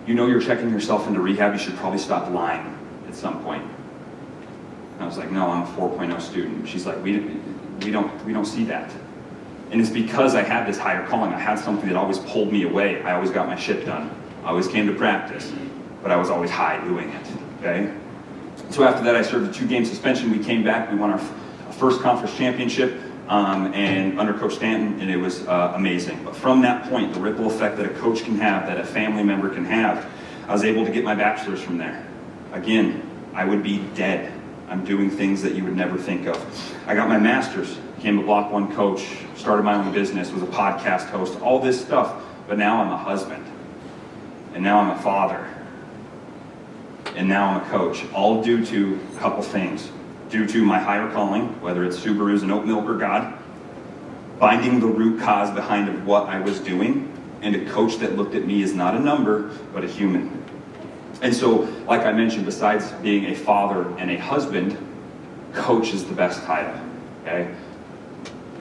you know you're checking yourself into rehab, you should probably stop lying at some point. And I was like, no, I'm a 4.0 student. She's like, we don't see that. And it's because I had this higher calling. I had something that always pulled me away. I always got my shit done. I always came to practice, but I was always high doing it, okay? So after that, I served a 2-game suspension. We came back, we won our first conference championship, and under Coach Stanton, and it was amazing. But from that point, the ripple effect that a coach can have, that a family member can have, I was able to get my bachelor's from there. Again, I would be dead. I'm doing things that you would never think of. I got my master's, became a Block 1 coach, started my own business, was a podcast host, all this stuff. But now I'm a husband, and now I'm a father, and now I'm a coach, all due to a couple things. Due to my higher calling, whether it's Subarus and oat milk or God, finding the root cause behind of what I was doing, and a coach that looked at me as not a number, but a human. And so, like I mentioned, besides being a father and a husband, coach is the best title, okay?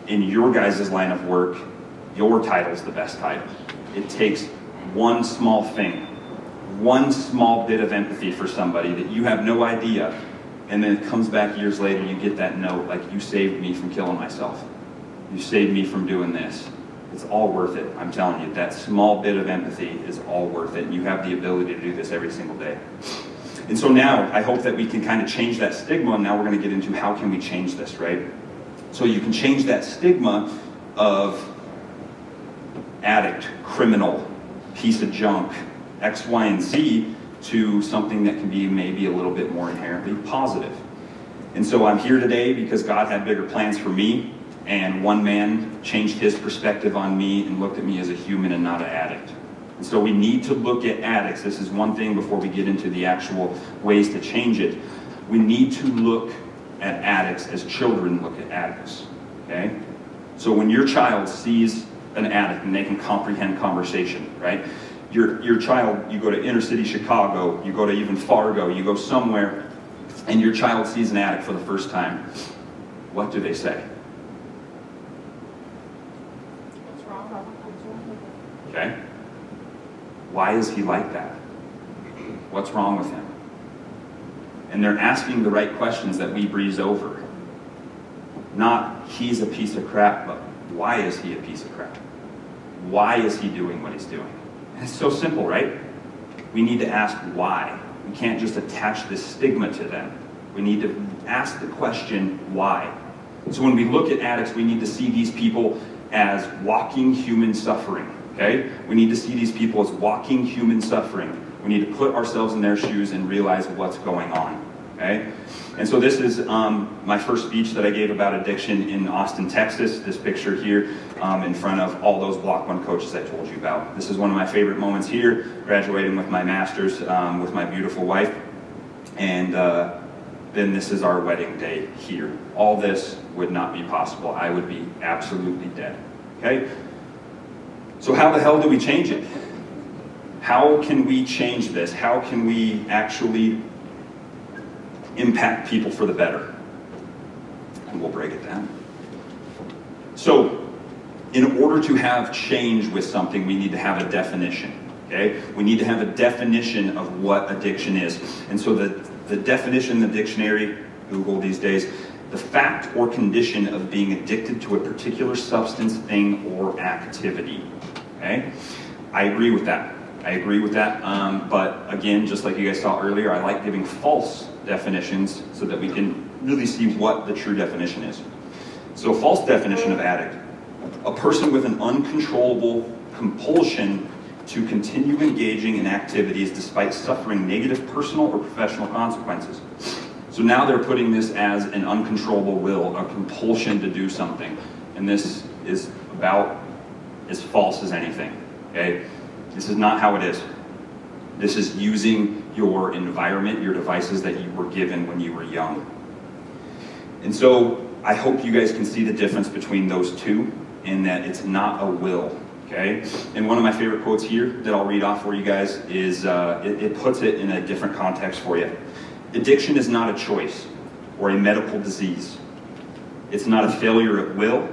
In your guys' line of work, your title is the best title. It takes one small thing, one small bit of empathy for somebody that you have no idea, and then it comes back years later, you get that note, like, you saved me from killing myself. You saved me from doing this. It's all worth it. I'm telling you, that small bit of empathy is all worth it. And you have the ability to do this every single day. And so now, I hope that we can kind of change that stigma, and now we're going to get into how can we change this, right? So you can change that stigma of addict, criminal, piece of junk, X, Y, and Z, to something that can be maybe a little bit more inherently positive. And so I'm here today because God had bigger plans for me, and one man changed his perspective on me and looked at me as a human and not an addict. And so we need to look at addicts. This is one thing before we get into the actual ways to change it. We need to look at addicts as children look at addicts, okay? So when your child sees an addict and they can comprehend conversation, right? Your child, you go to inner city Chicago, you go to even Fargo, you go somewhere, and your child sees an addict for the first time. What do they say? What's wrong? Okay? Why is he like that? What's wrong with him? And they're asking the right questions that we breeze over. Not, he's a piece of crap, but why is he a piece of crap? Why is he doing what he's doing? And it's so simple, right? We need to ask why. We can't just attach this stigma to them. We need to ask the question, why? So when we look at addicts, we need to see these people as walking human suffering, okay? We need to see these people as walking human suffering. We need to put ourselves in their shoes and realize what's going on, okay? And so this is my first speech that I gave about addiction in Austin, Texas. This picture here in front of all those Block 1 coaches I told you about. This is one of my favorite moments here, graduating with my master's with my beautiful wife. And then this is our wedding day here. All this would not be possible. I would be absolutely dead, okay? So how the hell do we change it? How can we change this? How can we actually impact people for the better? And we'll break it down. So, in order to have change with something, we need to have a definition, okay? We need to have a definition of what addiction is. And so the definition in the dictionary, Google these days, The fact or condition of being addicted to a particular substance, thing, or activity. Okay? I agree with that. But again, just like you guys saw earlier, I like giving false definitions so that we can really see what the true definition is. So false definition of addict. A person with an uncontrollable compulsion to continue engaging in activities despite suffering negative personal or professional consequences. So now they're putting this as an uncontrollable will, a compulsion to do something. And this is about as false as anything, okay? This is not how it is. This is using your environment, your devices that you were given when you were young. And so I hope you guys can see the difference between those two, in that it's not a will, okay? And one of my favorite quotes here that I'll read off for you guys is, it puts it in a different context for you. Addiction is not a choice or a medical disease. It's not a failure at will.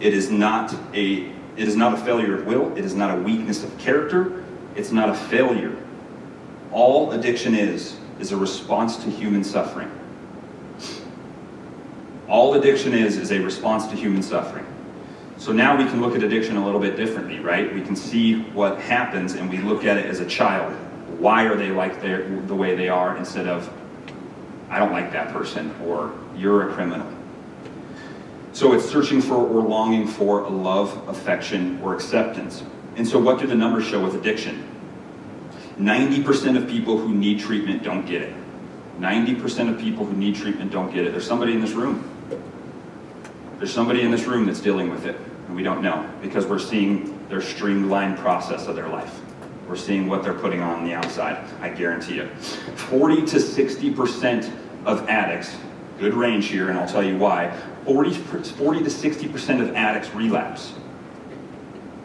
It is not a failure of will. It is not a weakness of character. It's not a failure. All addiction is a response to human suffering. All addiction is a response to human suffering. So now we can look at addiction a little bit differently, right? We can see what happens and we look at it as a child. Why are they like the way they are, instead of, I don't like that person, or you're a criminal. So it's searching for or longing for a love, affection, or acceptance. And so what do the numbers show with addiction? 90% of people who need treatment don't get it. 90% of people who need treatment don't get it. There's somebody in this room. There's somebody in this room that's dealing with it, and we don't know, because we're seeing their streamlined process of their life. We're seeing what they're putting on the outside, I guarantee you. 40 to 60% of addicts, good range here, and I'll tell you why, 40 to 60% of addicts relapse.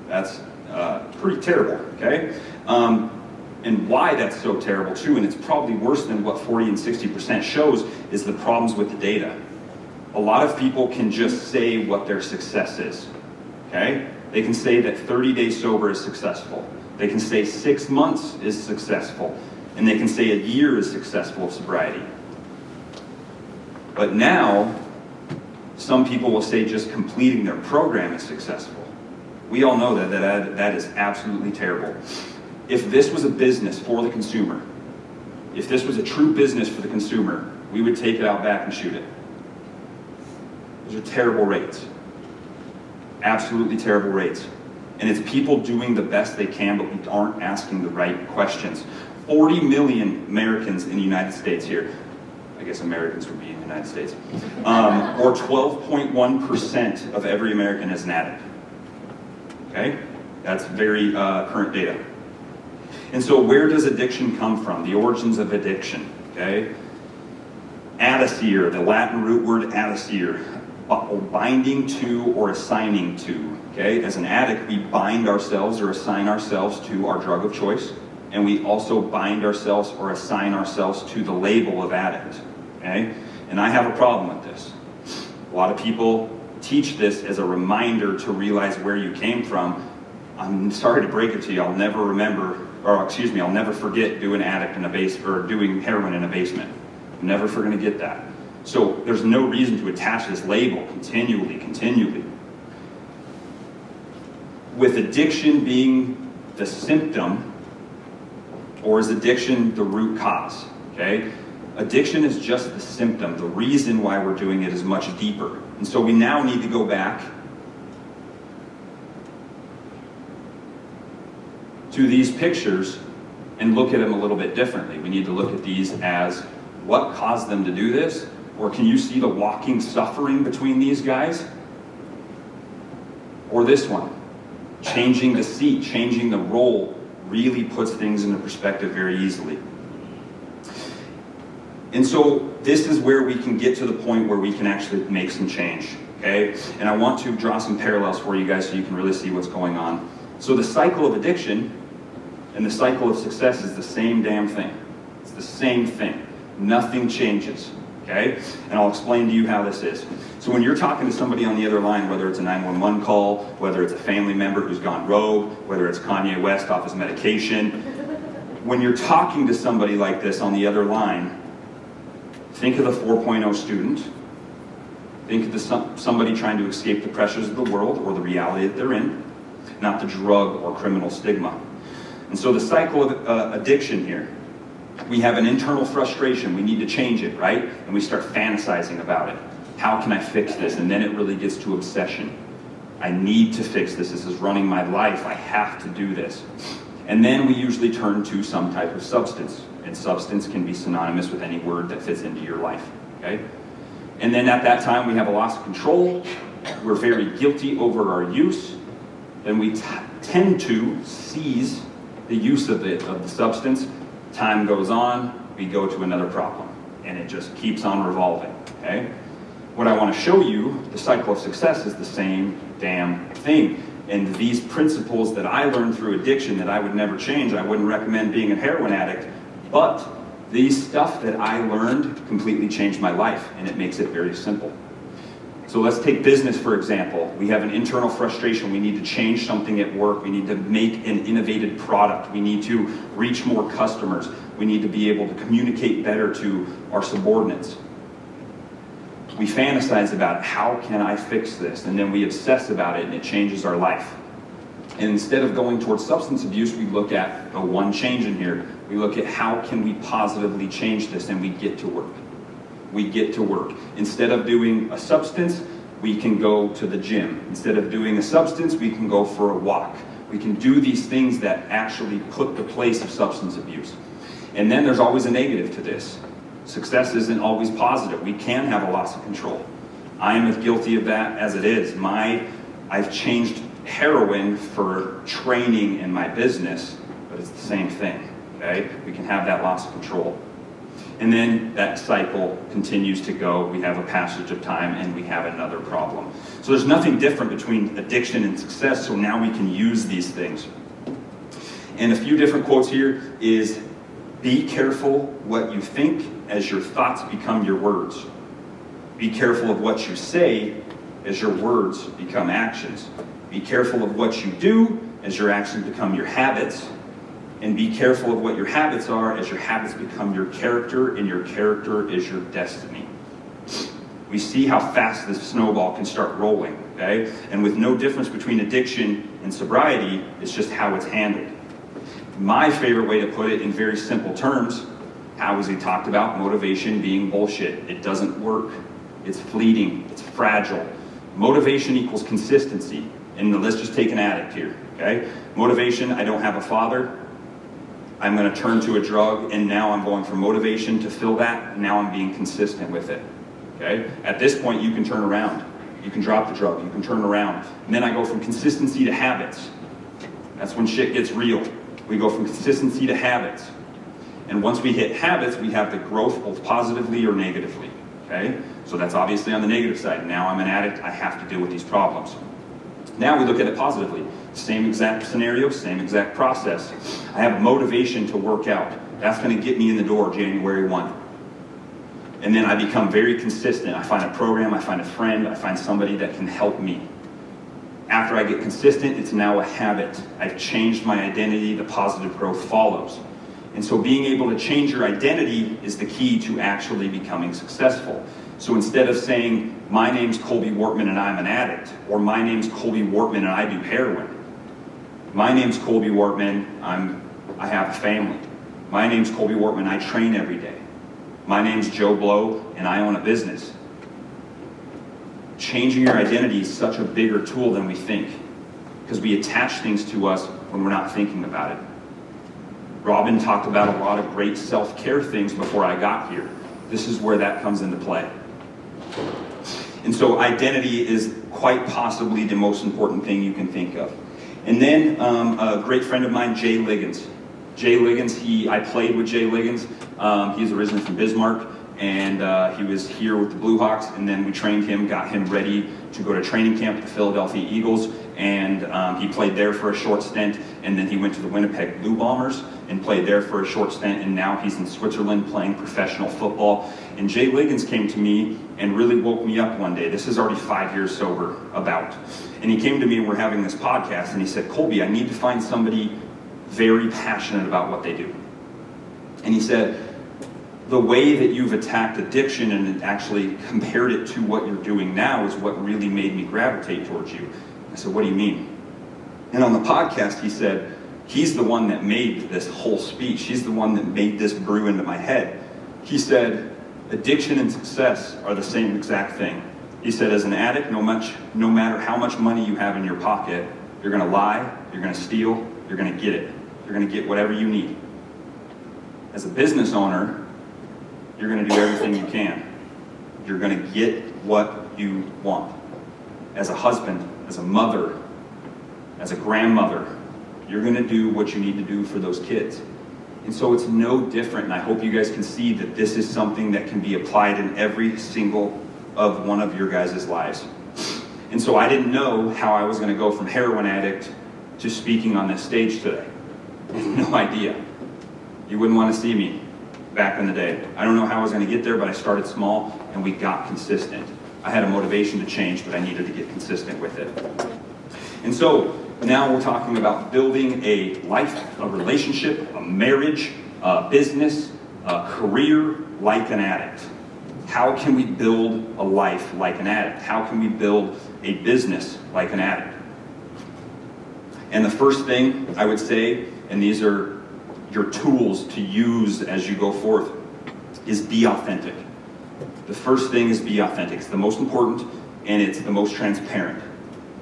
That's pretty terrible, okay? And why that's so terrible too, and it's probably worse than what 40 and 60% shows, is the problems with the data. A lot of people can just say what their success is, okay? They can say that 30 days sober is successful. They can say 6 months is successful. And they can say a year is successful of sobriety. But now, some people will say just completing their program is successful. We all know that is absolutely terrible. If this was a business for the consumer, if this was a true business for the consumer, we would take it out back and shoot it. Those are terrible rates. Absolutely terrible rates. And it's people doing the best they can, but we aren't asking the right questions. 40 million Americans in the United States here. I guess Americans would be in the United States. Or 12.1% of every American is an addict. Okay? That's very current data. And so where does addiction come from? The origins of addiction, okay? Addicere, the Latin root word addicere, binding to or assigning to, okay? As an addict, we bind ourselves or assign ourselves to our drug of choice, and we also bind ourselves or assign ourselves to the label of addict, okay? And I have a problem with this. A lot of people teach this as a reminder to realize where you came from. I'm sorry to break it to you, I'll never forget doing doing heroin in a basement. I'm never going to get that. So there's no reason to attach this label continually. With addiction being the symptom, or is addiction the root cause? Okay? Addiction is just the symptom. The reason why we're doing it is much deeper. And so we now need to go back to these pictures and look at them a little bit differently. We need to look at these as what caused them to do this, or can you see the walking suffering between these guys? Or this one, changing the seat, changing the role, really puts things into perspective very easily. And so this is where we can get to the point where we can actually make some change, okay? And I want to draw some parallels for you guys so you can really see what's going on. So the cycle of addiction and the cycle of success is the same damn thing. It's the same thing. Nothing changes, okay? And I'll explain to you how this is. So when you're talking to somebody on the other line, whether it's a 911 call, whether it's a family member who's gone rogue, whether it's Kanye West off his medication, when you're talking to somebody like this on the other line, think of the 4.0 student, Think of somebody trying to escape the pressures of the world or the reality that they're in, not the drug or criminal stigma. And so the cycle of addiction here, we have an internal frustration. We need to change it, right? And we start fantasizing about it. How can I fix this? And then it really gets to obsession. I need to fix this. This is running my life. I have to do this. And then we usually turn to some type of substance. And substance can be synonymous with any word that fits into your life, okay? And then at that time, we have a loss of control. We're very guilty over our use. And we tend to seize the use of the substance. Time goes on, we go to another problem. And it just keeps on revolving, okay? What I want to show you, the cycle of success, is the same damn thing. And these principles that I learned through addiction that I would never change, I wouldn't recommend being a heroin addict, but these stuff that I learned completely changed my life, and it makes it very simple. So let's take business, for example. We have an internal frustration. We need to change something at work. We need to make an innovative product. We need to reach more customers. We need to be able to communicate better to our subordinates. We fantasize about, how can I fix this? And then we obsess about it, and it changes our life. And instead of going towards substance abuse, we look at the one change in here. We look at, how can we positively change this? And we get to work. We get to work. Instead of doing a substance, we can go to the gym. Instead of doing a substance, we can go for a walk. We can do these things that actually put the place of substance abuse. And then there's always a negative to this. Success isn't always positive. We can have a loss of control. I am as guilty of that as it is. I've changed heroin for training in my business, but it's the same thing, okay? We can have that loss of control. And then that cycle continues to go. We have a passage of time, and we have another problem. So there's nothing different between addiction and success, so now we can use these things. And a few different quotes here is, be careful what you think, as your thoughts become your words. Be careful of what you say, as your words become actions. Be careful of what you do, as your actions become your habits. And be careful of what your habits are, as your habits become your character, and your character is your destiny. We see how fast this snowball can start rolling, okay? And with no difference between addiction and sobriety, it's just how it's handled. My favorite way to put it in very simple terms, how as he talked about motivation being bullshit. It doesn't work. It's fleeting. It's fragile. Motivation equals consistency. And let's just take an addict here, okay? Motivation, I don't have a father. I'm going to turn to a drug, and now I'm going for motivation to fill that. Now I'm being consistent with it, okay? At this point, you can turn around. You can drop the drug. You can turn around. And then I go from consistency to habits. That's when shit gets real. We go from consistency to habits. And once we hit habits, we have the growth both positively or negatively, okay? So that's obviously on the negative side. Now I'm an addict. I have to deal with these problems. Now we look at it positively. Same exact scenario, same exact process. I have motivation to work out. That's going to get me in the door January 1. And then I become very consistent. I find a program, I find a friend, I find somebody that can help me. After I get consistent, it's now a habit. I've changed my identity, the positive growth follows. And so being able to change your identity is the key to actually becoming successful. So instead of saying, my name's Colby Wortman and I'm an addict, or my name's Colby Wortman and I do heroin. My name's Colby Wortman, I have a family. My name's Colby Wortman, I train every day. My name's Joe Blow and I own a business. Changing your identity is such a bigger tool than we think, because we attach things to us when we're not thinking about it. Robin talked about a lot of great self-care things before I got here. This is where that comes into play. And so identity is quite possibly the most important thing you can think of. And then a great friend of mine, Jay Liggins. Jay Liggins, I played with Jay Liggins. He's originally from Bismarck, and he was here with the Blue Hawks, and then we trained him, got him ready to go to training camp at the Philadelphia Eagles, and he played there for a short stint, and then he went to the Winnipeg Blue Bombers and played there for a short stint, and now he's in Switzerland playing professional football. And Jay Liggins came to me and really woke me up one day. This is already 5 years sober about. And he came to me and we're having this podcast, and he said, Colby, I need to find somebody very passionate about what they do. And he said, the way that you've attacked addiction and actually compared it to what you're doing now is what really made me gravitate towards you. I said, what do you mean? And on the podcast, he said, he's the one that made this whole speech. He's the one that made this brew into my head. He said, addiction and success are the same exact thing. He said, as an addict, no matter how much money you have in your pocket, you're going to lie, you're going to steal, you're going to get it. You're going to get whatever you need. As a business owner, you're going to do everything you can. You're going to get what you want. As a husband, as a mother, as a grandmother, you're going to do what you need to do for those kids. And so it's no different, and I hope you guys can see that this is something that can be applied in every single of one of your guys' lives. And so I didn't know how I was going to go from heroin addict to speaking on this stage today. I had no idea. You wouldn't want to see me back in the day. I don't know how I was going to get there, but I started small and we got consistent. I had a motivation to change, but I needed to get consistent with it. And so now we're talking about building a life, a relationship, a marriage, a business, a career like an addict. How can we build a life like an addict? How can we build a business like an addict? And the first thing I would say, and these are your tools to use as you go forth, is be authentic. The first thing is be authentic. It's the most important and it's the most transparent.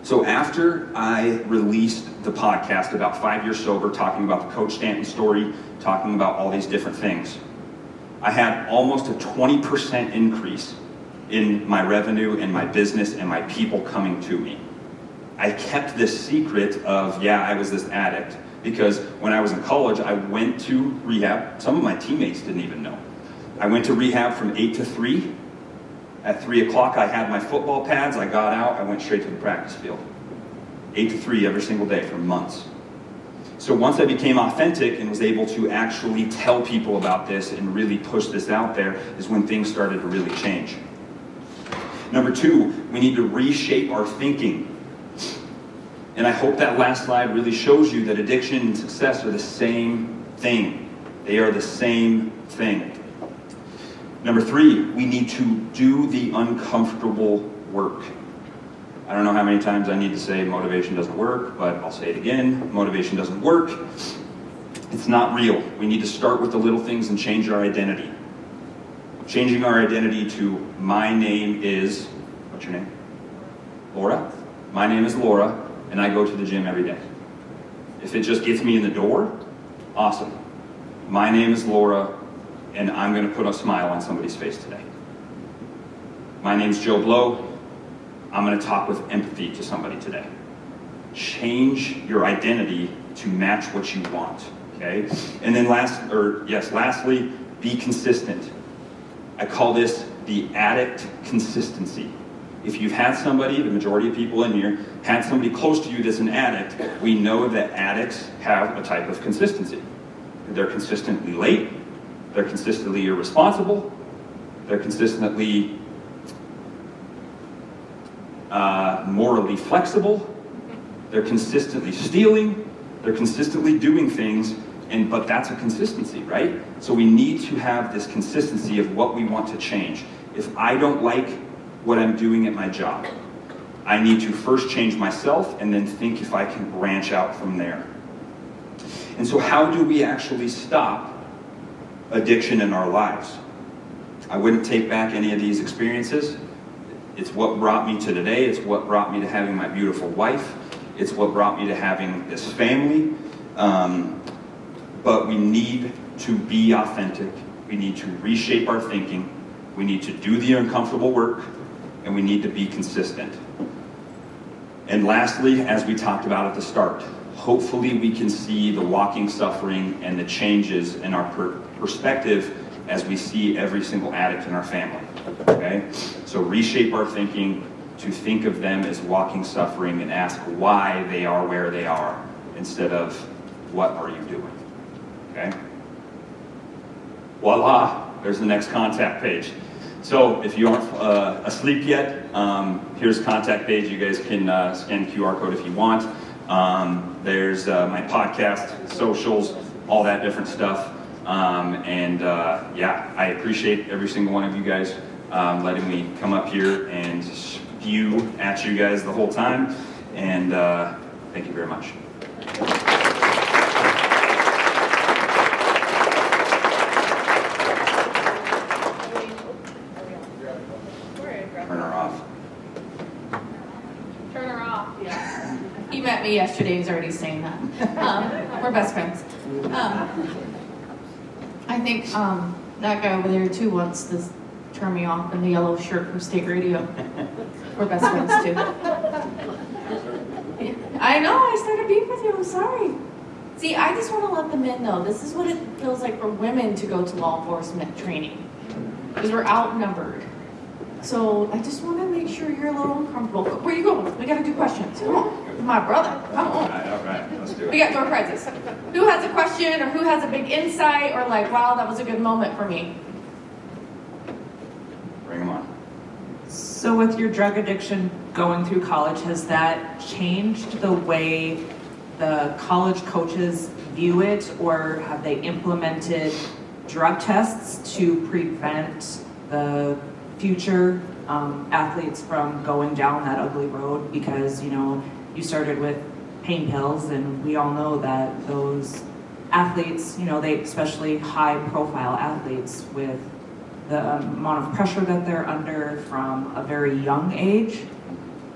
So after I released the podcast about 5 years sober, talking about the Coach Stanton story, talking about all these different things, I had almost a 20% increase in my revenue and my business and my people coming to me. I kept this secret of, yeah, I was this addict, because when I was in college, I went to rehab. Some of my teammates didn't even know. I went to rehab from 8 to 3. At 3 o'clock, I had my football pads. I got out. I went straight to the practice field. 8 to 3 every single day for months. So once I became authentic and was able to actually tell people about this and really push this out there is when things started to really change. Number 2, we need to reshape our thinking. And I hope that last slide really shows you that addiction and success are the same thing. They are the same thing. Number 3, we need to do the uncomfortable work. I don't know how many times I need to say motivation doesn't work, but I'll say it again. Motivation doesn't work. It's not real. We need to start with the little things and change our identity. Changing our identity to my name is, what's your name? Laura? My name is Laura, and I go to the gym every day. If it just gets me in the door, awesome. My name is Laura, and I'm going to put a smile on somebody's face today. My name's Joe Blow. I'm going to talk with empathy to somebody today. Change your identity to match what you want, okay? And then lastly, be consistent. I call this the addict consistency. If you've had somebody, the majority of people in here, had somebody close to you that's an addict, we know that addicts have a type of consistency. They're consistently late, they're consistently irresponsible, they're consistently morally flexible, they're consistently stealing, they're consistently doing things, but that's a consistency, right? So we need to have this consistency of what we want to change. If I don't like what I'm doing at my job, I need to first change myself and then think if I can branch out from there. And so how do we actually stop addiction in our lives? I wouldn't take back any of these experiences. It's what brought me to today. It's what brought me to having my beautiful wife. It's what brought me to having this family. But we need to be authentic. We need to reshape our thinking. We need to do the uncomfortable work. And we need to be consistent. And lastly, as we talked about at the start, hopefully we can see the walking suffering and the changes in our perspective as we see every single addict in our family. Okay? So reshape our thinking to think of them as walking suffering and ask why they are where they are instead of what are you doing. Okay? Voila, there's the next contact page. So if you aren't asleep yet, here's a contact page. You guys can scan the QR code if you want. There's my podcast, socials, all that different stuff. Yeah, I appreciate every single one of you guys letting me come up here and spew at you guys the whole time. And thank you very much. Turn her off. Turn her off, yeah. He met me yesterday, he's already saying that. We're best friends. I think that guy over there too wants to turn me off in the yellow shirt from State Radio. We're best friends too. I know, I started being with you, I'm sorry. See, I just want to let the men know, this is what it feels like for women to go to law enforcement training. Because we're outnumbered. So I just want to make sure you're a little uncomfortable. Where you going? We got to do questions. Come on. My brother. Come on. All right, let's do it. We got door prizes. Who has a question or who has a big insight or like, wow, that was a good moment for me? Bring them on. So with your drug addiction going through college, has that changed the way the college coaches view it, or have they implemented drug tests to prevent the future athletes from going down that ugly road? Because, you know, you started with pain pills, and we all know that those athletes, you know, they, especially high profile athletes, with the amount of pressure that they're under from a very young age,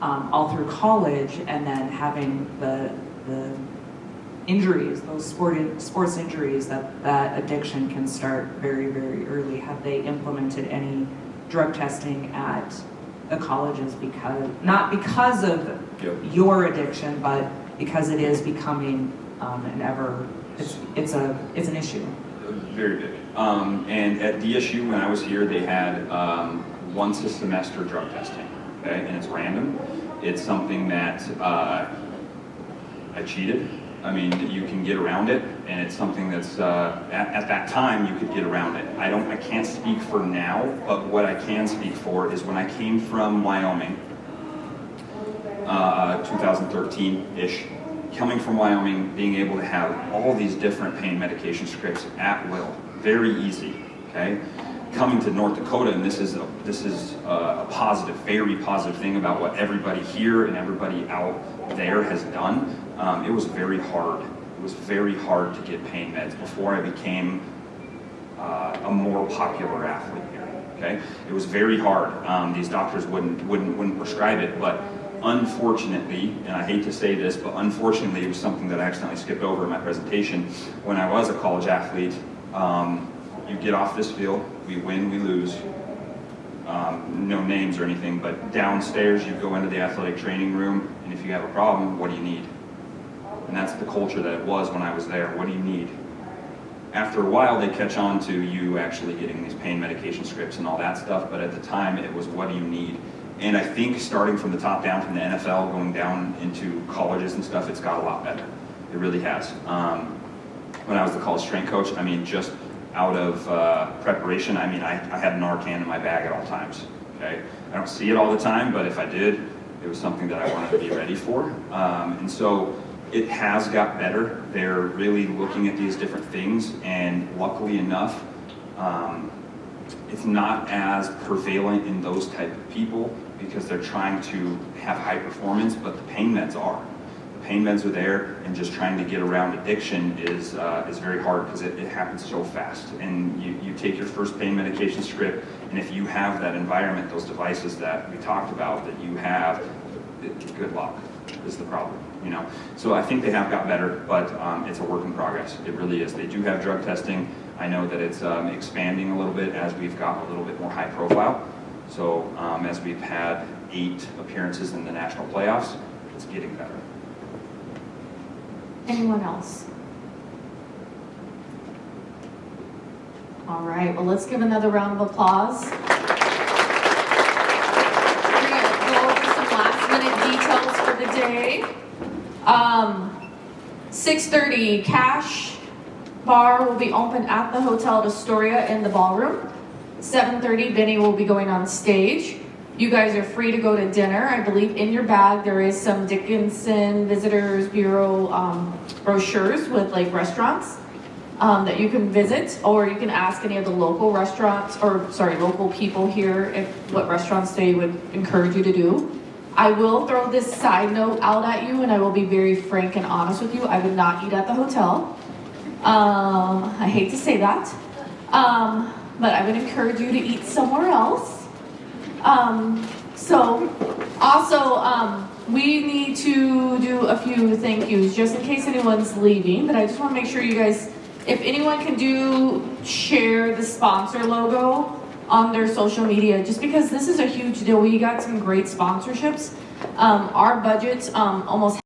all through college, and then having the injuries, those sports injuries, that addiction can start very, very early. Have they implemented any drug testing at the colleges, not because of your addiction, but because it is becoming it's an issue? Very big. And at DSU, when I was here, they had once a semester drug testing, okay? And it's random. It's something that I cheated. I mean, you can get around it, and it's something that's, at that time, you could get around it. I can't speak for now, but what I can speak for is when I came from Wyoming, 2013-ish, coming from Wyoming, being able to have all these different pain medication scripts at will, very easy, okay? Coming to North Dakota, and this is a positive, very positive thing about what everybody here and everybody out there has done. It was very hard. It was very hard to get pain meds before I became a more popular athlete here. Okay, it was very hard. These doctors wouldn't prescribe it, but unfortunately, and I hate to say this, but unfortunately, it was something that I accidentally skipped over in my presentation. When I was a college athlete, you get off this field, we win, we lose. No names or anything, but downstairs you go into the athletic training room, and if you have a problem, what do you need? And that's the culture that it was when I was there. What do you need? After a while, they catch on to you actually getting these pain medication scripts and all that stuff, but at the time, it was what do you need? And I think starting from the top down, from the NFL, going down into colleges and stuff, it's got a lot better. It really has. When I was the college strength coach, I mean, just out of preparation, I mean, I had an Narcan in my bag at all times, okay? I don't see it all the time, but if I did, it was something that I wanted to be ready for. And so it has got better. They're really looking at these different things, and luckily enough, it's not as prevalent in those type of people because they're trying to have high performance, but the pain meds are. Pain meds are there, and just trying to get around addiction is very hard because it happens so fast. And you take your first pain medication script, and if you have that environment, those devices that we talked about that you have, good luck is the problem, you know. So I think they have got better, but it's a work in progress. It really is. They do have drug testing. I know that it's expanding a little bit as we've got a little bit more high profile. So as we've had 8 appearances in the national playoffs, it's getting better. Anyone else? All right, well, let's give another round of applause. We're going to go over some last minute details for the day. 6:30, cash bar will be open at the Hotel Astoria in the ballroom. 7:30, Vinny will be going on stage. You guys are free to go to dinner. I believe in your bag there is some Dickinson Visitors Bureau brochures with like restaurants. that you can visit, or you can ask any of the local restaurants, or sorry, local people here what restaurants they would encourage you to do. I will throw this side note out at you, and I will be very frank and honest with you. I would not eat at the hotel. I hate to say that, but I would encourage you to eat somewhere else. So also, we need to do a few thank yous just in case anyone's leaving, but I just want to make sure you guys, if anyone can share the sponsor logo on their social media, just because this is a huge deal. We got some great sponsorships. Our budget's almost